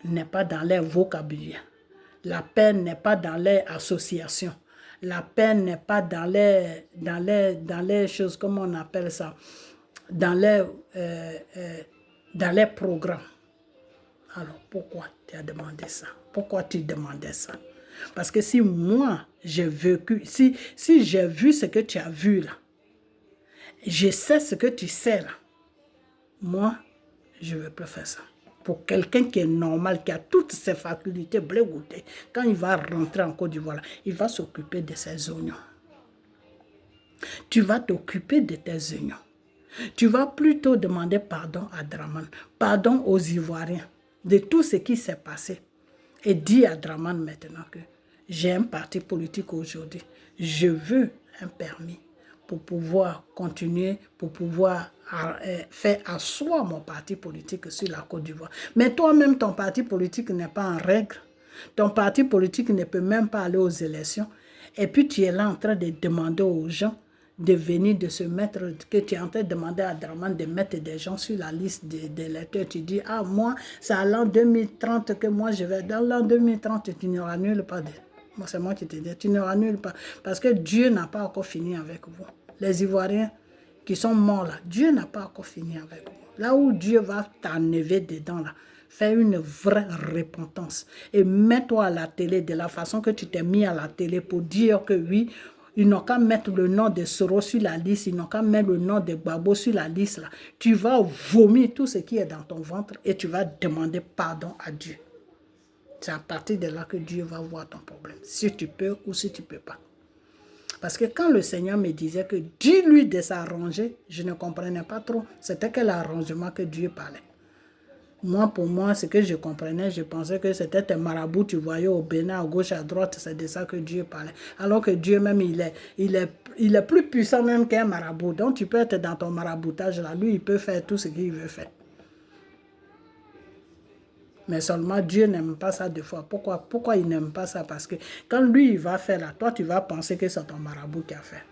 Speaker 1: n'est pas dans leur vocabulaire. La paix n'est pas dans les associations. La paix n'est pas dans les choses, comment on appelle ça, dans les programmes. Alors, pourquoi tu as demandé ça? Pourquoi tu demandais ça? Parce que si moi, j'ai vécu, si j'ai vu ce que tu as vu là, je sais ce que tu sais là, moi, je ne veux plus faire ça. Pour quelqu'un qui est normal, qui a toutes ses facultés, Bleu Goudé, quand il va rentrer en Côte d'Ivoire, il va s'occuper de ses oignons. Tu vas t'occuper de tes oignons. Tu vas plutôt demander pardon à Dramane, pardon aux Ivoiriens de tout ce qui s'est passé. Et dis à Dramane maintenant que j'ai un parti politique aujourd'hui. Je veux un permis pour pouvoir continuer, pour pouvoir faire asseoir mon parti politique sur la Côte d'Ivoire. Mais toi-même, ton parti politique n'est pas en règle. Ton parti politique ne peut même pas aller aux élections. Et puis tu es là en train de demander aux gens de venir, de se mettre, que tu es en train de demander à Dramane de mettre des gens sur la liste des électeurs. Tu dis, ah moi, c'est à l'an 2030 que moi je vais. Dans l'an 2030, tu n'auras nulle part de... Moi, c'est moi qui te dis, tu n'auras nulle part. Parce que Dieu n'a pas encore fini avec vous. Les Ivoiriens qui sont morts là, Dieu n'a pas encore fini avec vous. Là où Dieu va t'enlever dedans là, fais une vraie repentance. Et mets-toi à la télé de la façon que tu t'es mis à la télé pour dire que oui, ils n'ont qu'à mettre le nom de Soro sur la liste, ils n'ont qu'à mettre le nom de Gbagbo sur la liste là. Tu vas vomir tout ce qui est dans ton ventre et tu vas demander pardon à Dieu. C'est à partir de là que Dieu va voir ton problème. Si tu peux ou si tu ne peux pas. Parce que quand le Seigneur me disait que dis-lui de s'arranger, je ne comprenais pas trop. C'était quel arrangement que Dieu parlait. Moi, pour moi, ce que je comprenais, je pensais que c'était un marabout, tu voyais au Bénin, à gauche, à droite, c'est de ça que Dieu parlait. Alors que Dieu même, il est plus puissant même qu'un marabout. Donc tu peux être dans ton maraboutage là, lui, il peut faire tout ce qu'il veut faire. Mais seulement Dieu n'aime pas ça des fois. Pourquoi il n'aime pas ça? Parce que quand lui, il va faire là, toi, tu vas penser que c'est ton marabout qui a fait.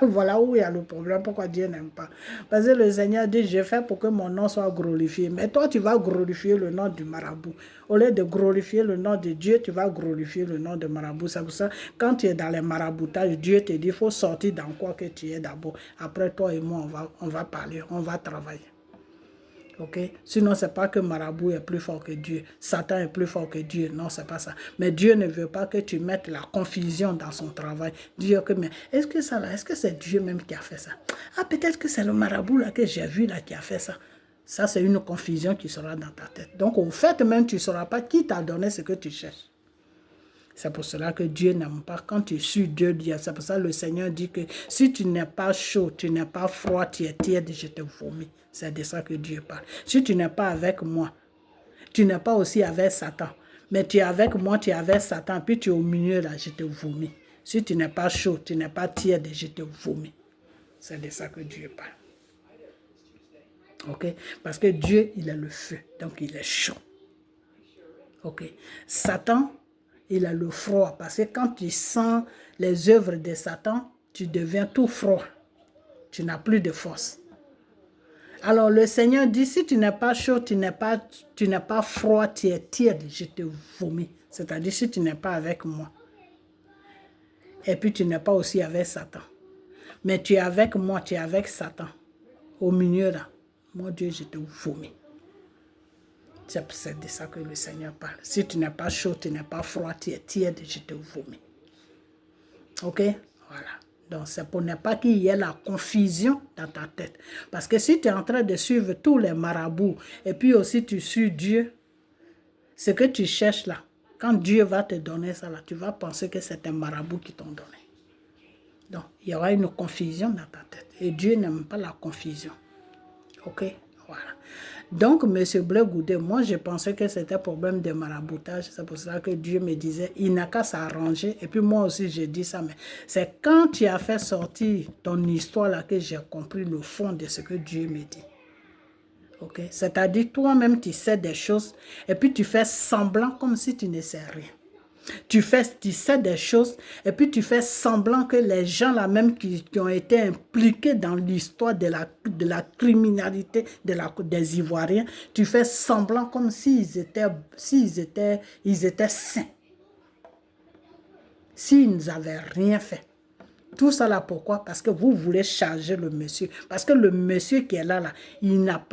Speaker 1: Voilà où il y a le problème. Pourquoi Dieu n'aime pas? Parce que le Seigneur dit, je fais pour que mon nom soit glorifié. Mais toi, tu vas glorifier le nom du marabout. Au lieu de glorifier le nom de Dieu, tu vas glorifier le nom de marabout. C'est pour ça, quand tu es dans les maraboutages, Dieu te dit, il faut sortir dans quoi que tu es d'abord. Après, toi et moi, on va parler, on va travailler. Okay? Sinon, ce n'est pas que Marabout est plus fort que Dieu. Satan est plus fort que Dieu. Non, ce n'est pas ça. Mais Dieu ne veut pas que tu mettes la confusion dans son travail. Dire que, mais est-ce que ça là, est-ce que c'est Dieu même qui a fait ça? Ah, peut-être que c'est le marabout là que j'ai vu là qui a fait ça. Ça, c'est une confusion qui sera dans ta tête. Donc, au fait même, tu ne sauras pas qui t'a donné ce que tu cherches. C'est pour cela que Dieu n'aime pas quand tu suis Dieu. C'est pour ça que le Seigneur dit que si tu n'es pas chaud, tu n'es pas froid, tu es tiède, je te vomis. C'est de ça que Dieu parle. Si tu n'es pas avec moi, tu n'es pas aussi avec Satan. Mais tu es avec moi, tu es avec Satan, puis tu es au milieu là, je te vomis. Si tu n'es pas chaud, tu n'es pas tiède, je te vomis. C'est de ça que Dieu parle. Ok? Parce que Dieu, il est le feu, donc il est chaud. Ok? Satan, il a le froid, parce que quand tu sens les œuvres de Satan, tu deviens tout froid. Tu n'as plus de force. Alors le Seigneur dit, si tu n'es pas chaud, tu n'es pas froid, tu es tiède, je te vomis. C'est-à-dire si tu n'es pas avec moi. Et puis tu n'es pas aussi avec Satan. Mais tu es avec moi, tu es avec Satan. Au milieu là, mon Dieu, je te vomis. C'est de ça que le Seigneur parle. Si tu n'es pas chaud, tu n'es pas froid, tu es tiède, je te vomis. Ok? Voilà. Donc, c'est pour ne pas qu'il y ait la confusion dans ta tête. Parce que si tu es en train de suivre tous les marabouts, et puis aussi tu suis Dieu, ce que tu cherches là, quand Dieu va te donner ça là, tu vas penser que c'est un marabout qui t'ont donné. Donc, il y aura une confusion dans ta tête. Et Dieu n'aime pas la confusion. Ok? Voilà. Donc, M. Blé Goudé, moi, je pensais que c'était un problème de maraboutage. C'est pour ça que Dieu me disait, il n'a qu'à s'arranger. Et puis moi aussi, j'ai dit ça. Mais c'est quand tu as fait sortir ton histoire là que j'ai compris le fond de ce que Dieu me dit. Ok? C'est-à-dire, toi-même, tu sais des choses et puis tu fais semblant comme si tu ne sais rien. Tu sais des choses et puis tu fais semblant que les gens là même qui ont été impliqués dans l'histoire de la criminalité des Ivoiriens, tu fais semblant comme s'ils étaient saints. S'ils n'avaient rien fait. Tout ça là pourquoi? Parce que vous voulez charger le monsieur. Parce que le monsieur qui est là, il n'a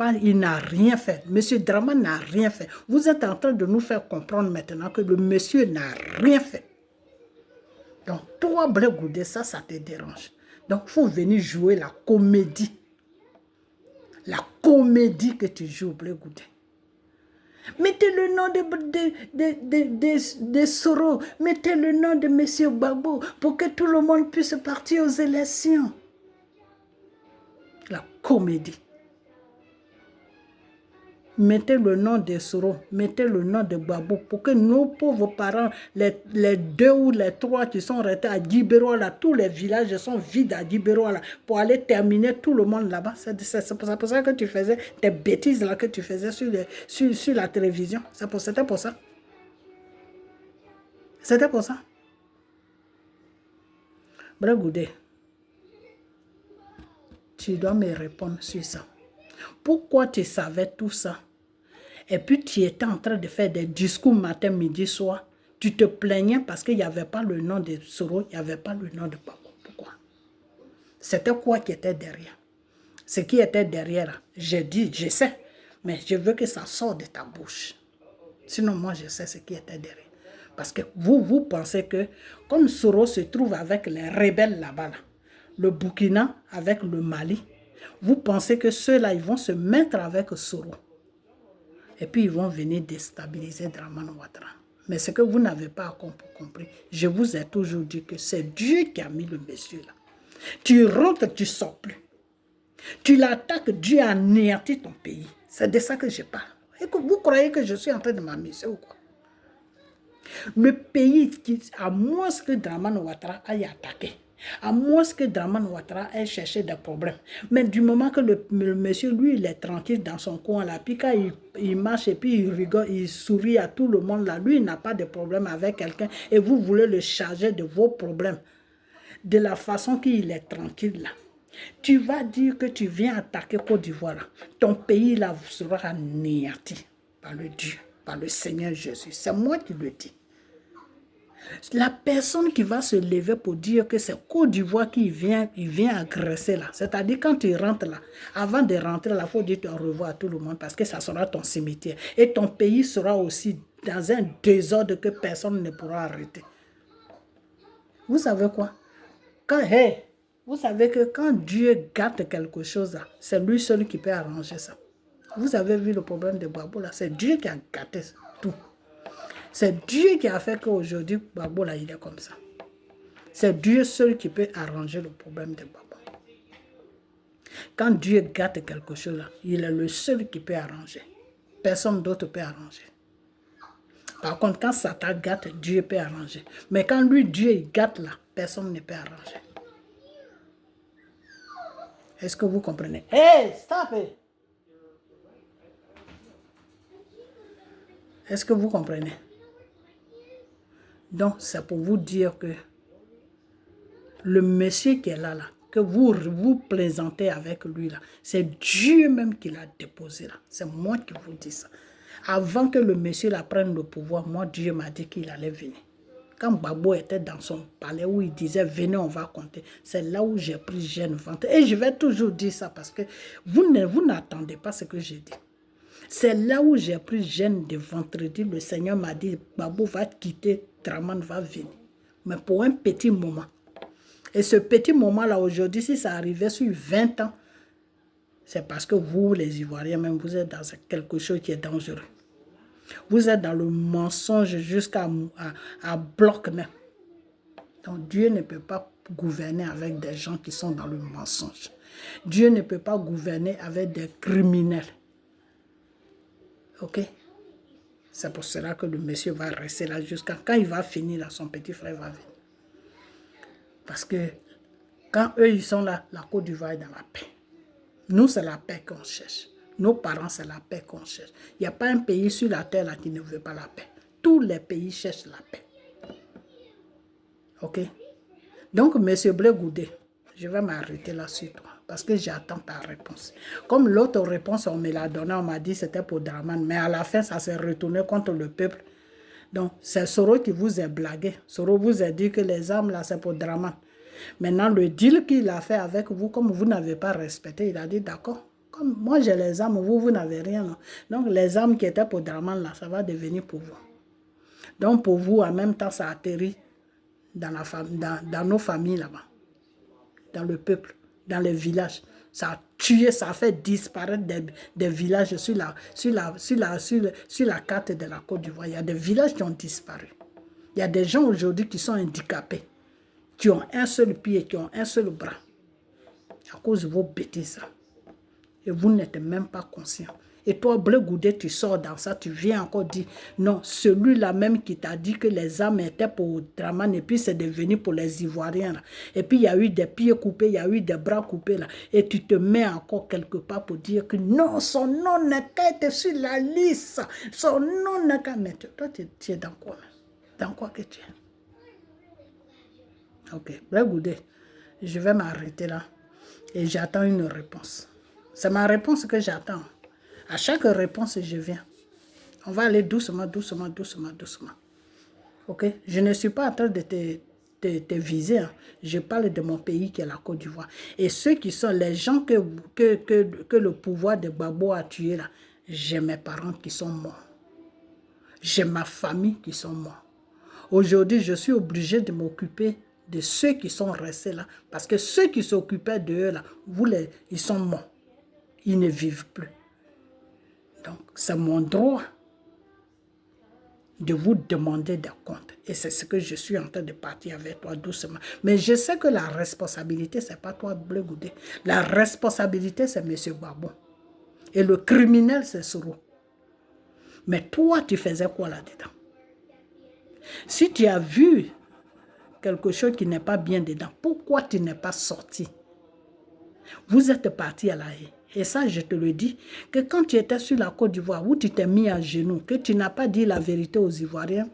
Speaker 1: rien fait. Monsieur Dramane n'a rien fait. Vous êtes en train de nous faire comprendre maintenant que le monsieur n'a rien fait. Donc, toi, Blé Goudé, ça te dérange. Donc, il faut venir jouer la comédie. La comédie que tu joues, Blé Goudé. Mettez le nom de Soro, mettez le nom de M. Gbagbo pour que tout le monde puisse partir aux élections. La comédie. Mettez le nom de Soro, mettez le nom de Gbagbo pour que nos pauvres parents, les 2 ou les 3 qui sont restés à Djibéro, là, tous les villages sont vides à Djibéro, là, pour aller terminer tout le monde là-bas. C'est pour ça que tu faisais tes bêtises là que tu faisais sur la télévision. C'était pour ça. C'était pour ça. Blé Goudé, tu dois me répondre sur ça. Pourquoi tu savais tout ça? Et puis tu étais en train de faire des discours matin, midi, soir. Tu te plaignais parce qu'il n'y avait pas le nom de Soro, il n'y avait pas le nom de Gbagbo. Pourquoi? C'était quoi qui était derrière? Ce qui était derrière, j'ai dit, je sais, mais je veux que ça sorte de ta bouche. Sinon, moi, je sais ce qui était derrière. Parce que vous pensez que, comme Soro se trouve avec les rebelles là-bas, le Burkina avec le Mali, vous pensez que ceux-là, ils vont se mettre avec Soro. Et puis, ils vont venir déstabiliser Dramane Ouattara. Mais ce que vous n'avez pas compris, je vous ai toujours dit que c'est Dieu qui a mis le monsieur là. Tu rentres, tu ne sors plus. Tu l'attaques, Dieu a anéanti ton pays. C'est de ça que je parle. Et que vous croyez que je suis en train de m'amuser ou quoi? Le pays, à moins que Dramane Ouattara aille attaquer, à moins que Dramane Ouattara ait cherché des problèmes. Mais du moment que le monsieur, lui, il est tranquille dans son coin là, puis quand il marche et puis il rigole, il sourit à tout le monde là, lui, il n'a pas de problème avec quelqu'un et vous voulez le charger de vos problèmes. De la façon qu'il est tranquille là. Tu vas dire que tu viens attaquer Côte d'Ivoire là. Ton pays là sera anéanti par le Dieu, par le Seigneur Jésus. C'est moi qui le dis. La personne qui va se lever pour dire que c'est Côte d'Ivoire qui vient agresser là. C'est-à-dire quand tu rentres là, avant de rentrer là, il faut dire au revoir à tout le monde parce que ça sera ton cimetière. Et ton pays sera aussi dans un désordre que personne ne pourra arrêter. Vous savez quoi? Vous savez que quand Dieu gâte quelque chose là, c'est lui seul qui peut arranger ça. Vous avez vu le problème de Gbagbo là, c'est Dieu qui a gâté tout. C'est Dieu qui a fait qu'aujourd'hui, Gbagbo là, il est comme ça. C'est Dieu seul qui peut arranger le problème de Gbagbo. Quand Dieu gâte quelque chose là, il est le seul qui peut arranger. Personne d'autre peut arranger. Par contre, quand Satan gâte, Dieu peut arranger. Mais quand lui, Dieu, il gâte là, personne ne peut arranger. Est-ce que vous comprenez? Hey, stop it! Est-ce que vous comprenez? Donc, c'est pour vous dire que le monsieur qui est là, que vous vous plaisantez avec lui, là, c'est Dieu même qui l'a déposé là. C'est moi qui vous dis ça. Avant que le monsieur là prenne le pouvoir, moi, Dieu m'a dit qu'il allait venir. Quand Babo était dans son palais où il disait, venez, on va compter, c'est là où j'ai pris jeune ventre. Et je vais toujours dire ça parce que vous n'attendez pas ce que j'ai dit. C'est là où j'ai pris jeune de vendredi. Le Seigneur m'a dit, Babo va quitter, Draman va venir. Mais pour un petit moment. Et ce petit moment-là, aujourd'hui, si ça arrivait sur 20 ans, c'est parce que vous, les Ivoiriens, même, vous êtes dans quelque chose qui est dangereux. Vous êtes dans le mensonge jusqu'à bloc même. Donc Dieu ne peut pas gouverner avec des gens qui sont dans le mensonge. Dieu ne peut pas gouverner avec des criminels. Ok? C'est pour cela que le monsieur va rester là jusqu'à quand il va finir là, son petit frère va venir. Parce que quand eux ils sont là, la Côte d'Ivoire est dans la paix. Nous c'est la paix qu'on cherche. Nos parents, c'est la paix qu'on cherche. Il n'y a pas un pays sur la terre là, qui ne veut pas la paix. Tous les pays cherchent la paix. Ok? Donc, M. Blé Goudé, je vais m'arrêter là sur toi. Parce que j'attends ta réponse. Comme l'autre réponse, on me l'a donnée, on m'a dit que c'était pour Draman. Mais à la fin, ça s'est retourné contre le peuple. Donc, c'est Soro qui vous a blagué. Soro vous a dit que les armes là, c'est pour Draman. Maintenant, le deal qu'il a fait avec vous, comme vous n'avez pas respecté, il a dit d'accord. Comme moi j'ai les armes, vous n'avez rien. Non? Donc les armes qui étaient pour Draman, là, ça va devenir pour vous. Donc pour vous, en même temps, ça atterrit dans, dans nos familles là-bas. Dans le peuple, dans les villages. Ça a tué, ça a fait disparaître des villages sur la carte de la Côte d'Ivoire. Il y a des villages qui ont disparu. Il y a des gens aujourd'hui qui sont handicapés, qui ont un seul pied, qui ont un seul bras. À cause de vos bêtises. Et vous n'êtes même pas conscient. Et toi, Blé Goudé, tu sors dans ça, tu viens encore dire, non, celui-là même qui t'a dit que les âmes étaient pour Draman, et puis c'est devenu pour les Ivoiriens. Là. Et puis il y a eu des pieds coupés, il y a eu des bras coupés. Là. Et tu te mets encore quelque part pour dire que non, son nom n'est qu'à être sur la liste. Son nom n'est qu'à mettre. Toi, tu es dans quoi? Dans quoi que tu es? Ok, Blé Goudé, je vais m'arrêter là. Et j'attends une réponse. C'est ma réponse que j'attends. À chaque réponse, je viens. On va aller doucement, doucement, doucement, doucement. Ok? Je ne suis pas en train de te viser. Hein. Je parle de mon pays qui est la Côte d'Ivoire. Et ceux qui sont les gens que le pouvoir de Babo a tués là, j'ai mes parents qui sont morts. J'ai ma famille qui sont morts. Aujourd'hui, je suis obligé de m'occuper de ceux qui sont restés là. Parce que ceux qui s'occupaient d'eux là, ils sont morts. Ils ne vivent plus. Donc, c'est mon droit de vous demander des comptes. Et c'est ce que je suis en train de partir avec toi doucement. Mais je sais que la responsabilité, ce n'est pas toi, Blé Goudé. La responsabilité, c'est M. Babo. Et le criminel, c'est Soro. Mais toi, tu faisais quoi là-dedans? Si tu as vu quelque chose qui n'est pas bien dedans, pourquoi tu n'es pas sorti? Vous êtes parti à la haie. Et ça, je te le dis, que quand tu étais sur la Côte d'Ivoire, où tu t'es mis à genoux, que tu n'as pas dit la vérité aux Ivoiriens,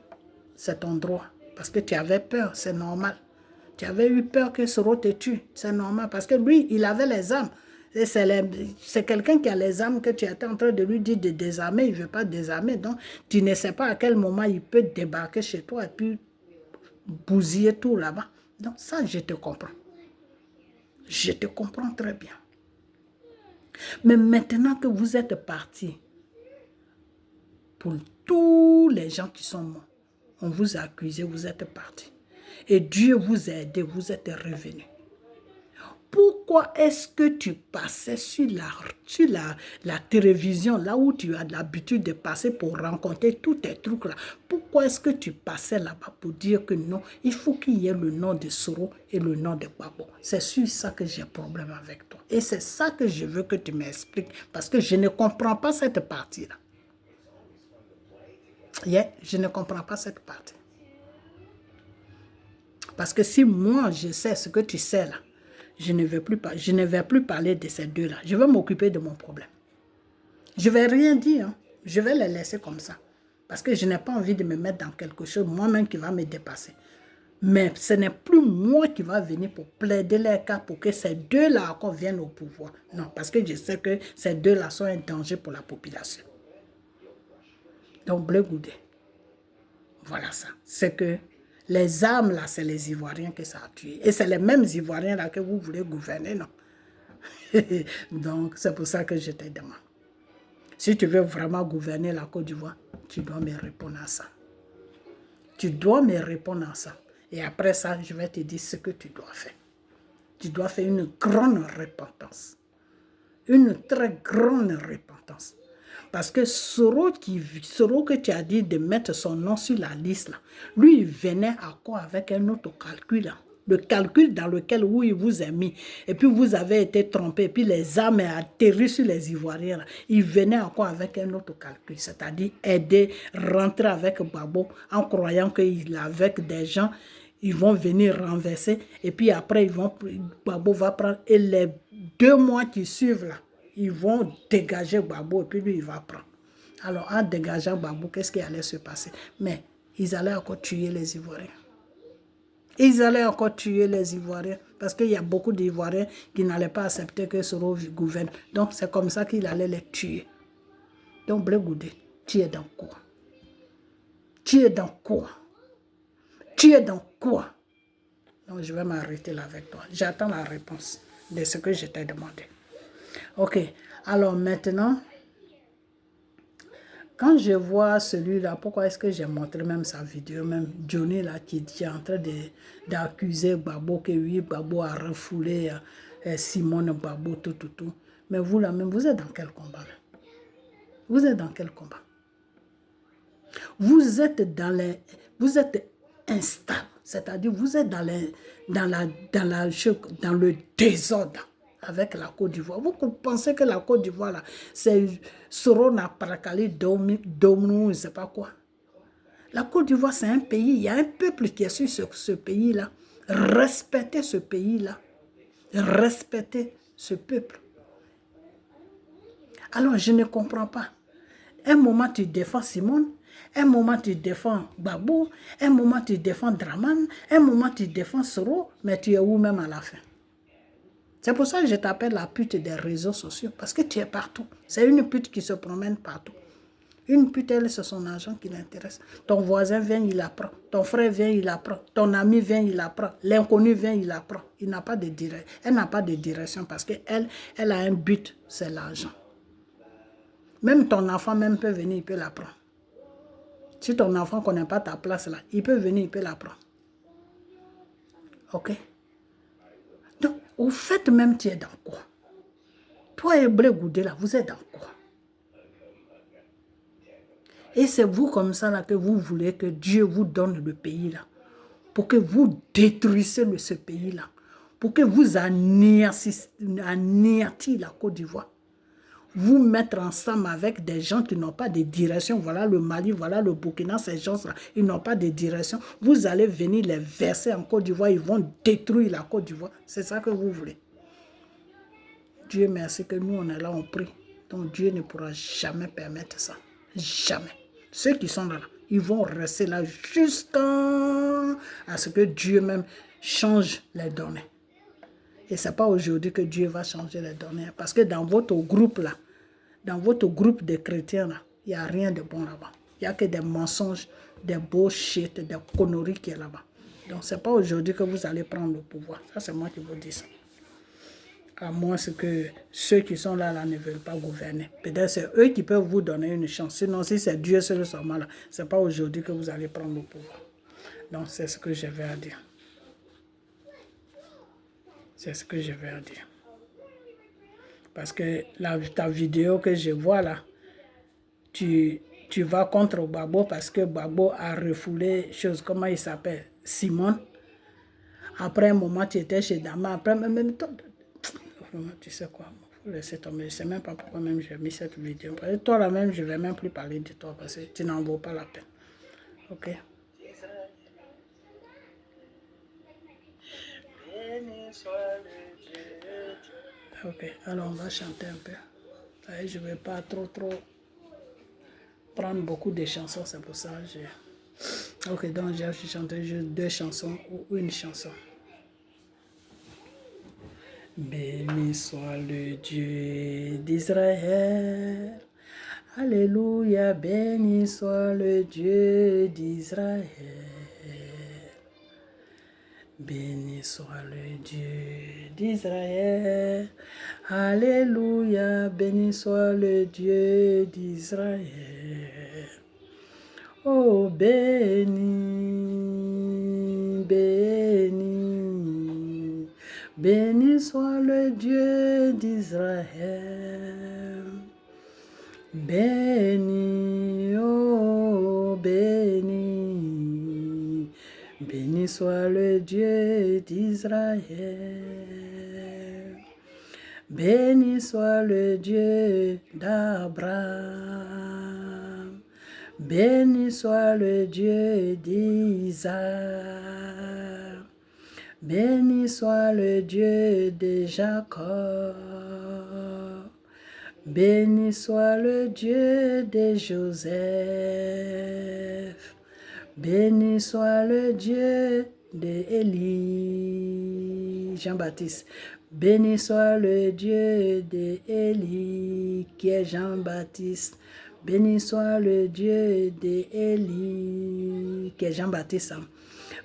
Speaker 1: c'est ton droit. Parce que tu avais peur, c'est normal. Tu avais eu peur que Soro te tue, c'est normal. Parce que lui, il avait les armes. C'est quelqu'un qui a les armes que tu étais en train de lui dire de désarmer, il ne veut pas désarmer. Donc, tu ne sais pas à quel moment il peut débarquer chez toi et puis bousiller tout là-bas. Donc, ça, je te comprends. Je te comprends très bien. Mais maintenant que vous êtes partis, pour tous les gens qui sont morts, on vous a accusé, vous êtes partis. Et Dieu vous a aidé, vous êtes revenus. Pourquoi est-ce que tu passais sur la télévision, là où tu as l'habitude de passer pour rencontrer tous tes trucs là? Pourquoi est-ce que tu passais là-bas pour dire que non, il faut qu'il y ait le nom de Soro et le nom de Babo? C'est sur ça que j'ai problème avec toi. Et c'est ça que je veux que tu m'expliques, parce que je ne comprends pas cette partie-là. Je ne comprends pas cette partie. Parce que si moi, je sais ce que tu sais là, je ne vais plus parler de ces deux-là. Je vais m'occuper de mon problème. Je ne vais rien dire. Hein. Je vais les laisser comme ça. Parce que je n'ai pas envie de me mettre dans quelque chose moi-même qui va me dépasser. Mais ce n'est plus moi qui va venir pour plaider les cas pour que ces deux-là encore viennent au pouvoir. Non, parce que je sais que ces deux-là sont un danger pour la population. Donc, Blé Goudé, voilà ça. C'est que les armes là, c'est les Ivoiriens que ça a tué. Et c'est les mêmes Ivoiriens là que vous voulez gouverner, non? Donc, c'est pour ça que je te demande. Si tu veux vraiment gouverner la Côte d'Ivoire, tu dois me répondre à ça. Tu dois me répondre à ça. Et après ça, je vais te dire ce que tu dois faire. Tu dois faire une grande repentance. Une très grande repentance. Parce que Soro que tu as dit de mettre son nom sur la liste, là, lui, il venait à quoi avec un autre calcul. Là. Le calcul dans lequel oui, il vous a mis. Et puis vous avez été trompé. Et puis les armes ont atterri sur les Ivoiriens. Là. Il venait à quoi avec un autre calcul. C'est-à-dire aider, rentrer avec Gbagbo en croyant qu'il est avec des gens. Ils vont venir renverser. Et puis après, Gbagbo va prendre. Et les 2 mois qui suivent là, ils vont dégager Gbagbo et puis lui, il va prendre. Alors, en dégageant Gbagbo, qu'est-ce qui allait se passer? Mais ils allaient encore tuer les Ivoiriens. Ils allaient encore tuer les Ivoiriens parce qu'il y a beaucoup d'Ivoiriens qui n'allaient pas accepter que Soro gouverne. Donc, c'est comme ça qu'il allait les tuer. Donc, Blé Goudé, tu es dans quoi? Tu es dans quoi? Tu es dans quoi? Donc, je vais m'arrêter là avec toi. J'attends la réponse de ce que je t'ai demandé. Ok, alors maintenant, quand je vois celui-là, pourquoi est-ce que j'ai montré même sa vidéo, même Johnny là qui est en train d'accuser Gbagbo que oui, Gbagbo a refoulé Simone Gbagbo, tout. Mais vous là même, vous êtes dans quel combat là? Vous êtes dans quel combat? Vous êtes instable, c'est-à-dire vous êtes dans le désordre. Avec la Côte d'Ivoire. Vous pensez que la Côte d'Ivoire, là, c'est Sorona, Parakali, Domnou, je ne sais pas quoi. La Côte d'Ivoire, c'est un pays. Il y a un peuple qui est sur ce pays-là. Respectez ce pays-là. Respectez ce peuple. Alors, je ne comprends pas. Un moment, tu défends Simone. Un moment, tu défends Gbagbo. Un moment, tu défends Draman. Un moment, tu défends Soro. Mais tu es où même à la fin? C'est pour ça que je t'appelle la pute des réseaux sociaux. Parce que tu es partout. C'est une pute qui se promène partout. Une pute, elle, c'est son argent qui l'intéresse. Ton voisin vient, il la prend. Ton frère vient, il la prend. Ton ami vient, il la prend. L'inconnu vient, il la prend. Il n'a pas de direction. Elle n'a pas de direction parce qu'elle a un but, c'est l'argent. Même ton enfant même peut venir, il peut la prendre. Si ton enfant ne connaît pas ta place là, il peut venir, il peut la prendre. Ok? Donc, au fait même, tu es dans quoi? Toi et Blé Goudé, là, vous êtes dans quoi? Et c'est vous comme ça là que vous voulez que Dieu vous donne le pays là. Pour que vous détruisez ce pays là. Pour que vous anéantissiez la Côte d'Ivoire. Vous mettre ensemble avec des gens qui n'ont pas de direction. Voilà le Mali, voilà le Burkina, ces gens-là, ils n'ont pas de direction. Vous allez venir les verser en Côte d'Ivoire, ils vont détruire la Côte d'Ivoire. C'est ça que vous voulez. Dieu merci que nous, on est là, on prie. Donc Dieu ne pourra jamais permettre ça. Jamais. Ceux qui sont là, ils vont rester là jusqu'à ce que Dieu même change les données. Et ce n'est pas aujourd'hui que Dieu va changer les données. Parce que dans votre groupe là, dans votre groupe de chrétiens là, il n'y a rien de bon là-bas. Il n'y a que des mensonges, des bullshit, des conneries qui est là-bas. Donc ce n'est pas aujourd'hui que vous allez prendre le pouvoir. Ça c'est moi qui vous dis ça. À moins que ceux qui sont là, ne veulent pas gouverner. Peut-être c'est eux qui peuvent vous donner une chance. Sinon, si c'est Dieu seul seulement là, ce n'est pas aujourd'hui que vous allez prendre le pouvoir. Donc c'est ce que j'avais à dire. C'est ce que je vais dire. Parce que ta vidéo que je vois là, tu vas contre Gbagbo parce que Gbagbo a refoulé chose, comment il s'appelle, Simone. Après un moment, tu étais chez Dama. Après, même tu sais quoi, il faut laisser tomber. Je ne sais même pas pourquoi même j'ai mis cette vidéo. Parce que toi là même, je ne vais même plus parler de toi parce que tu n'en vaux pas la peine. Ok? Ok, alors on va chanter un peu. Je ne vais pas trop prendre beaucoup de chansons, c'est pour ça que j'ai... Ok, donc j'ai chanté juste 2 chansons ou une chanson. Béni soit le Dieu d'Israël. Alléluia, béni soit le Dieu d'Israël. Béni soit le Dieu d'Israël. Alléluia, béni soit le Dieu d'Israël. Oh, béni, béni, béni soit le Dieu d'Israël. Béni, oh, béni, béni soit le Dieu d'Israël. Béni soit le Dieu d'Abraham. Béni soit le Dieu d'Isaac. Béni soit le Dieu de Jacob. Béni soit le Dieu de Joseph. Béni soit le Dieu d'Élie. Jean-Baptiste. Béni soit le Dieu d'Élie qui est Jean-Baptiste. Béni soit le Dieu d'Élie qui est Jean-Baptiste.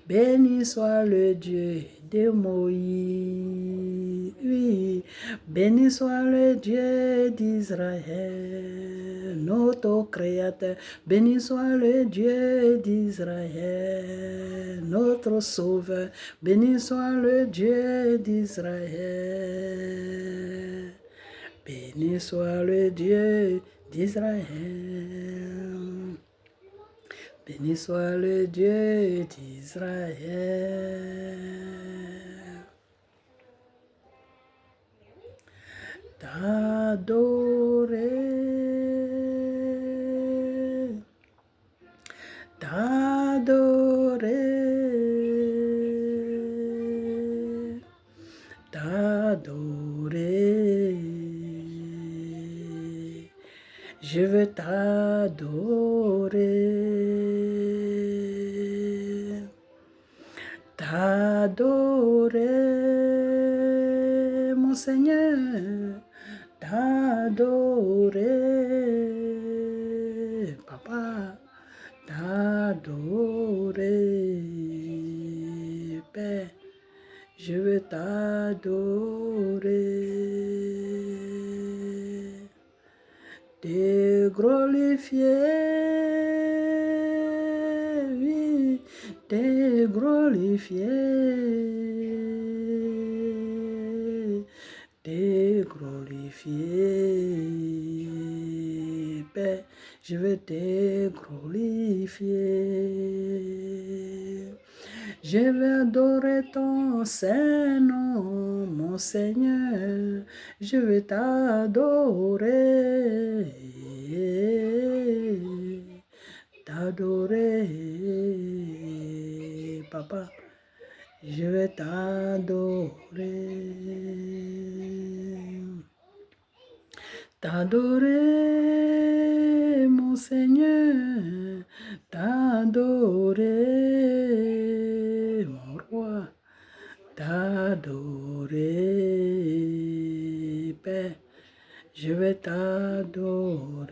Speaker 1: Béni soit le Dieu de Moïse. Oui. Béni soit le Dieu d'Israël, notre Créateur. Béni soit le Dieu d'Israël, notre Sauveur. Béni soit le Dieu d'Israël. Béni soit le Dieu d'Israël. Béni soit le Dieu d'Israël. T'adorer, t'adorer, t'adorer. Je veux t'adorer, t'adorer, mon Seigneur, t'adorer, Papa, t'adorer, Père, je veux t'adorer, te glorifier, oui, te glorifier, te glorifier, Père, je veux te glorifier. Je veux adorer ton Saint-Nom, mon Seigneur, je veux t'adorer, t'adorer, Papa, je veux t'adorer, t'adorer, mon Seigneur, t'adorer, mon roi, t'adorer, Père, je vais t'adorer.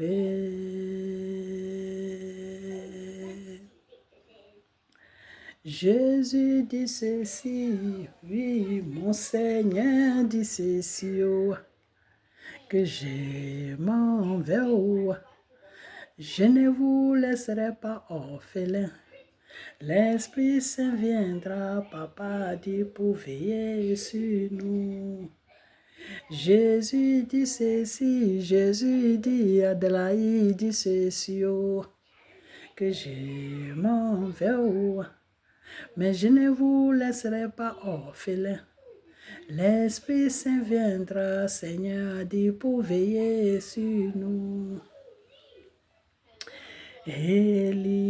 Speaker 1: Jésus dit ceci, oui, mon Seigneur dit ceci, oh, que je m'en vais, oh, je ne vous laisserai pas orphelin. L'Esprit Saint viendra, Papa dit, pour veiller sur nous. Jésus dit ceci, Jésus dit, Adelaïde dit ceci, oh, que je m'en vais, oh, mais je ne vous laisserai pas orphelin. L'Esprit Saint viendra, Seigneur dit, pour veiller sur nous. Élie,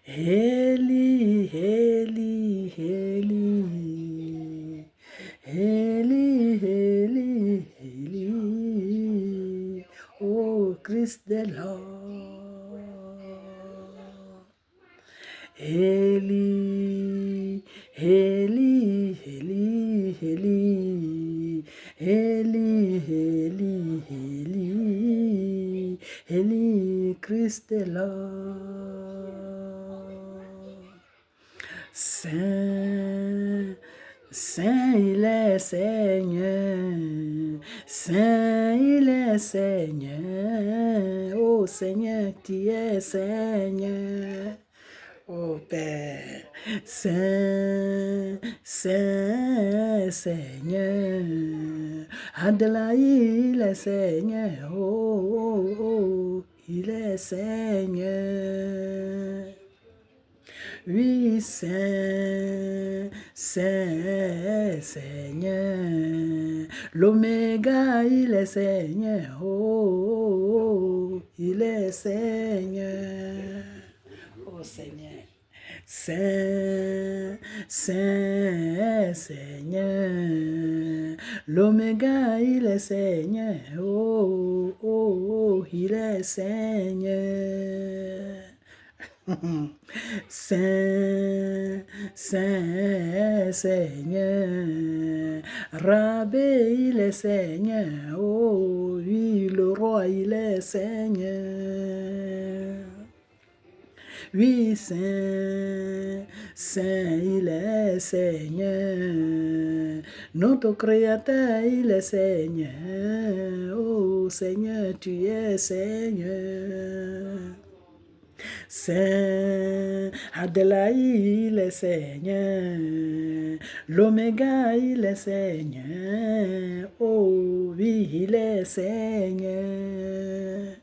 Speaker 1: Élie, Élie, Élie, Élie, Élie, Élie, oh Christ Christ the Lord. Eli, Eli, Eli, Eli, Eli, Eli, Eli, Eli, Christ the Lord. Saint, Saint il est Seigneur, Saint il est Seigneur, oh Seigneur, tu es Seigneur. Oh Père, Saint, Saint, Seigneur, Adela, il est Seigneur, oh, oh, oh, il est Seigneur. Oui, Saint, Saint, Seigneur, l'Oméga, il est Seigneur, oh, oh, oh, il est Seigneur. Oh Seigneur, Saint, Saint, Seigneur, l'Oméga, il est Seigneur, oh, oh, oh, il est Seigneur. Saint, Saint, Seigneur, Rabbi, il est Seigneur, oh oui, le roi, il est Seigneur. Oui, Saint, Saint, il est Seigneur. Notre Créateur, il est Seigneur. Oh Seigneur, tu es Seigneur. Saint, Adelaï, il est Seigneur. L'Oméga, il est Seigneur. Oh oui, il est Seigneur.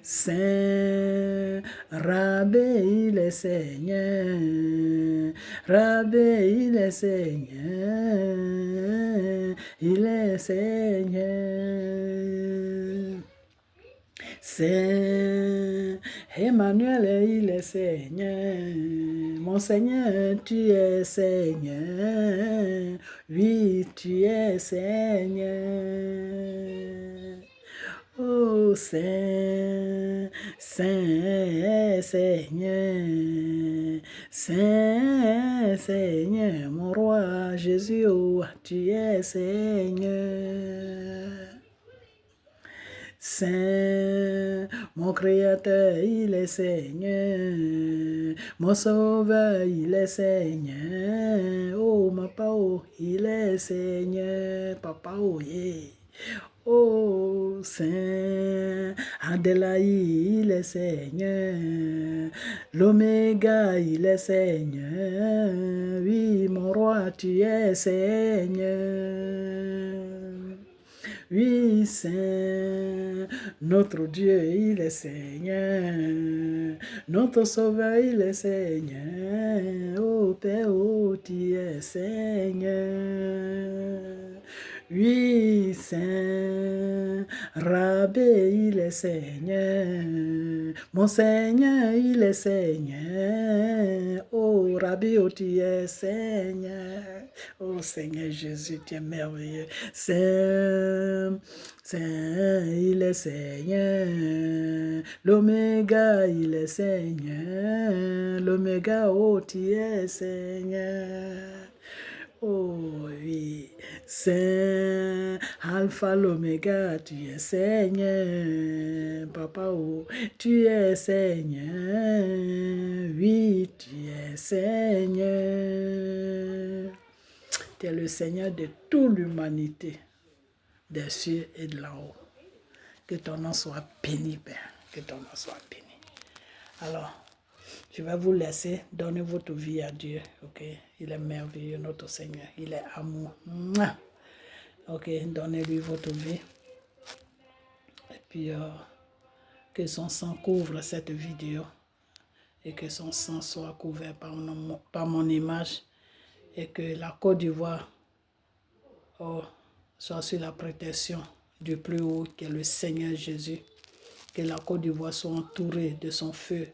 Speaker 1: Saint, Rabbi, il est Seigneur, Rabbi, il est Seigneur, il est Seigneur. Saint, Emmanuel, il est Seigneur, mon Seigneur, tu es Seigneur, oui, tu es Seigneur. Oh Saint, Saint, Seigneur, Saint, Seigneur, mon roi Jésus, oh, tu es Seigneur. Saint, mon Créateur, il est Seigneur, mon Sauveur, il est Seigneur, oh, ma papa, oh, il est Seigneur, papa, oh, yeah. Oh Saint, Adelaï, il est Seigneur, l'Oméga, il est Seigneur, oui, mon roi, tu es Seigneur. Oui, Saint, notre Dieu, il est Seigneur, notre Sauveur, il est Seigneur, oh Père, oh, tu es Seigneur. Oui, Saint, Rabbi, il est Seigneur, mon Seigneur, il est Seigneur, oh Rabbi, oh tu es Seigneur, oh Seigneur Jésus, tu es merveilleux, Saint, Saint, il est Seigneur, l'Oméga, il est Seigneur, l'Oméga, oh tu es Seigneur. Oh oui, Saint, Alpha, l'Oméga, tu es Seigneur, Papa, oh, tu es Seigneur, oui, tu es Seigneur. Tu es le Seigneur de toute l'humanité, des cieux et de là-haut. Que ton nom soit béni, Père, que ton nom soit béni. Alors, je vais vous laisser donner votre vie à Dieu, ok? Il est merveilleux, notre Seigneur. Il est amour. Mouah! Ok, donnez-lui votre vie. Et puis, que son sang couvre cette vidéo. Et que son sang soit couvert par mon image. Et que la Côte d'Ivoire soit sous la protection du plus haut, qui est le Seigneur Jésus. Que la Côte d'Ivoire soit entourée de son feu.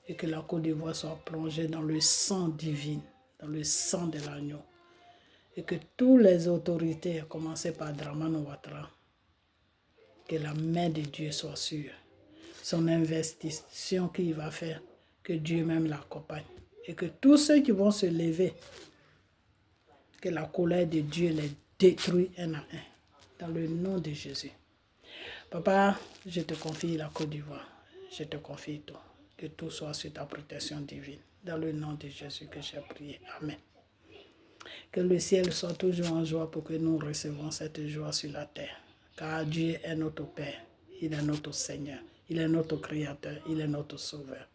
Speaker 1: Et que la Côte d'Ivoire soit plongée dans le sang divin, dans le sang de l'agneau. Et que toutes les autorités, à commencer par Dramane Ouattara, Que la main de Dieu soit sûre. Son investition qu'il va faire, que Dieu même l'accompagne. Et que tous ceux qui vont se lever, que la colère de Dieu les détruit un à un. Dans le nom de Jésus. Papa, je te confie la Côte d'Ivoire. Je te confie tout. Que tout soit sous ta protection divine. Dans le nom de Jésus que j'ai prié. Amen. Que le ciel soit toujours en joie pour que nous recevons cette joie sur la terre. Car Dieu est notre Père. Il est notre Seigneur. Il est notre Créateur. Il est notre Sauveur.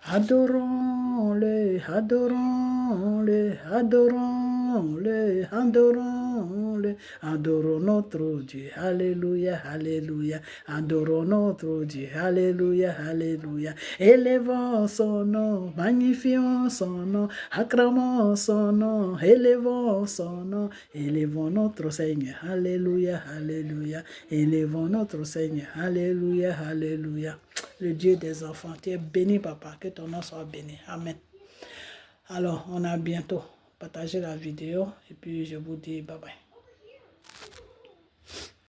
Speaker 1: Adorons-le, adorons-le, adorons-le, adorons-le, adorons notre Dieu, alléluia, alléluia, adorons notre Dieu, alléluia, alléluia, élevons son nom, magnifions son nom, acclamons son nom, élevons son nom, élevons notre Seigneur, alléluia, alléluia, élevons notre Seigneur, alléluia, alléluia. Le Dieu des enfants, tu es béni, papa, que ton nom soit béni. Amen. Alors, on a bientôt partagé la vidéo et puis je vous dis bye bye.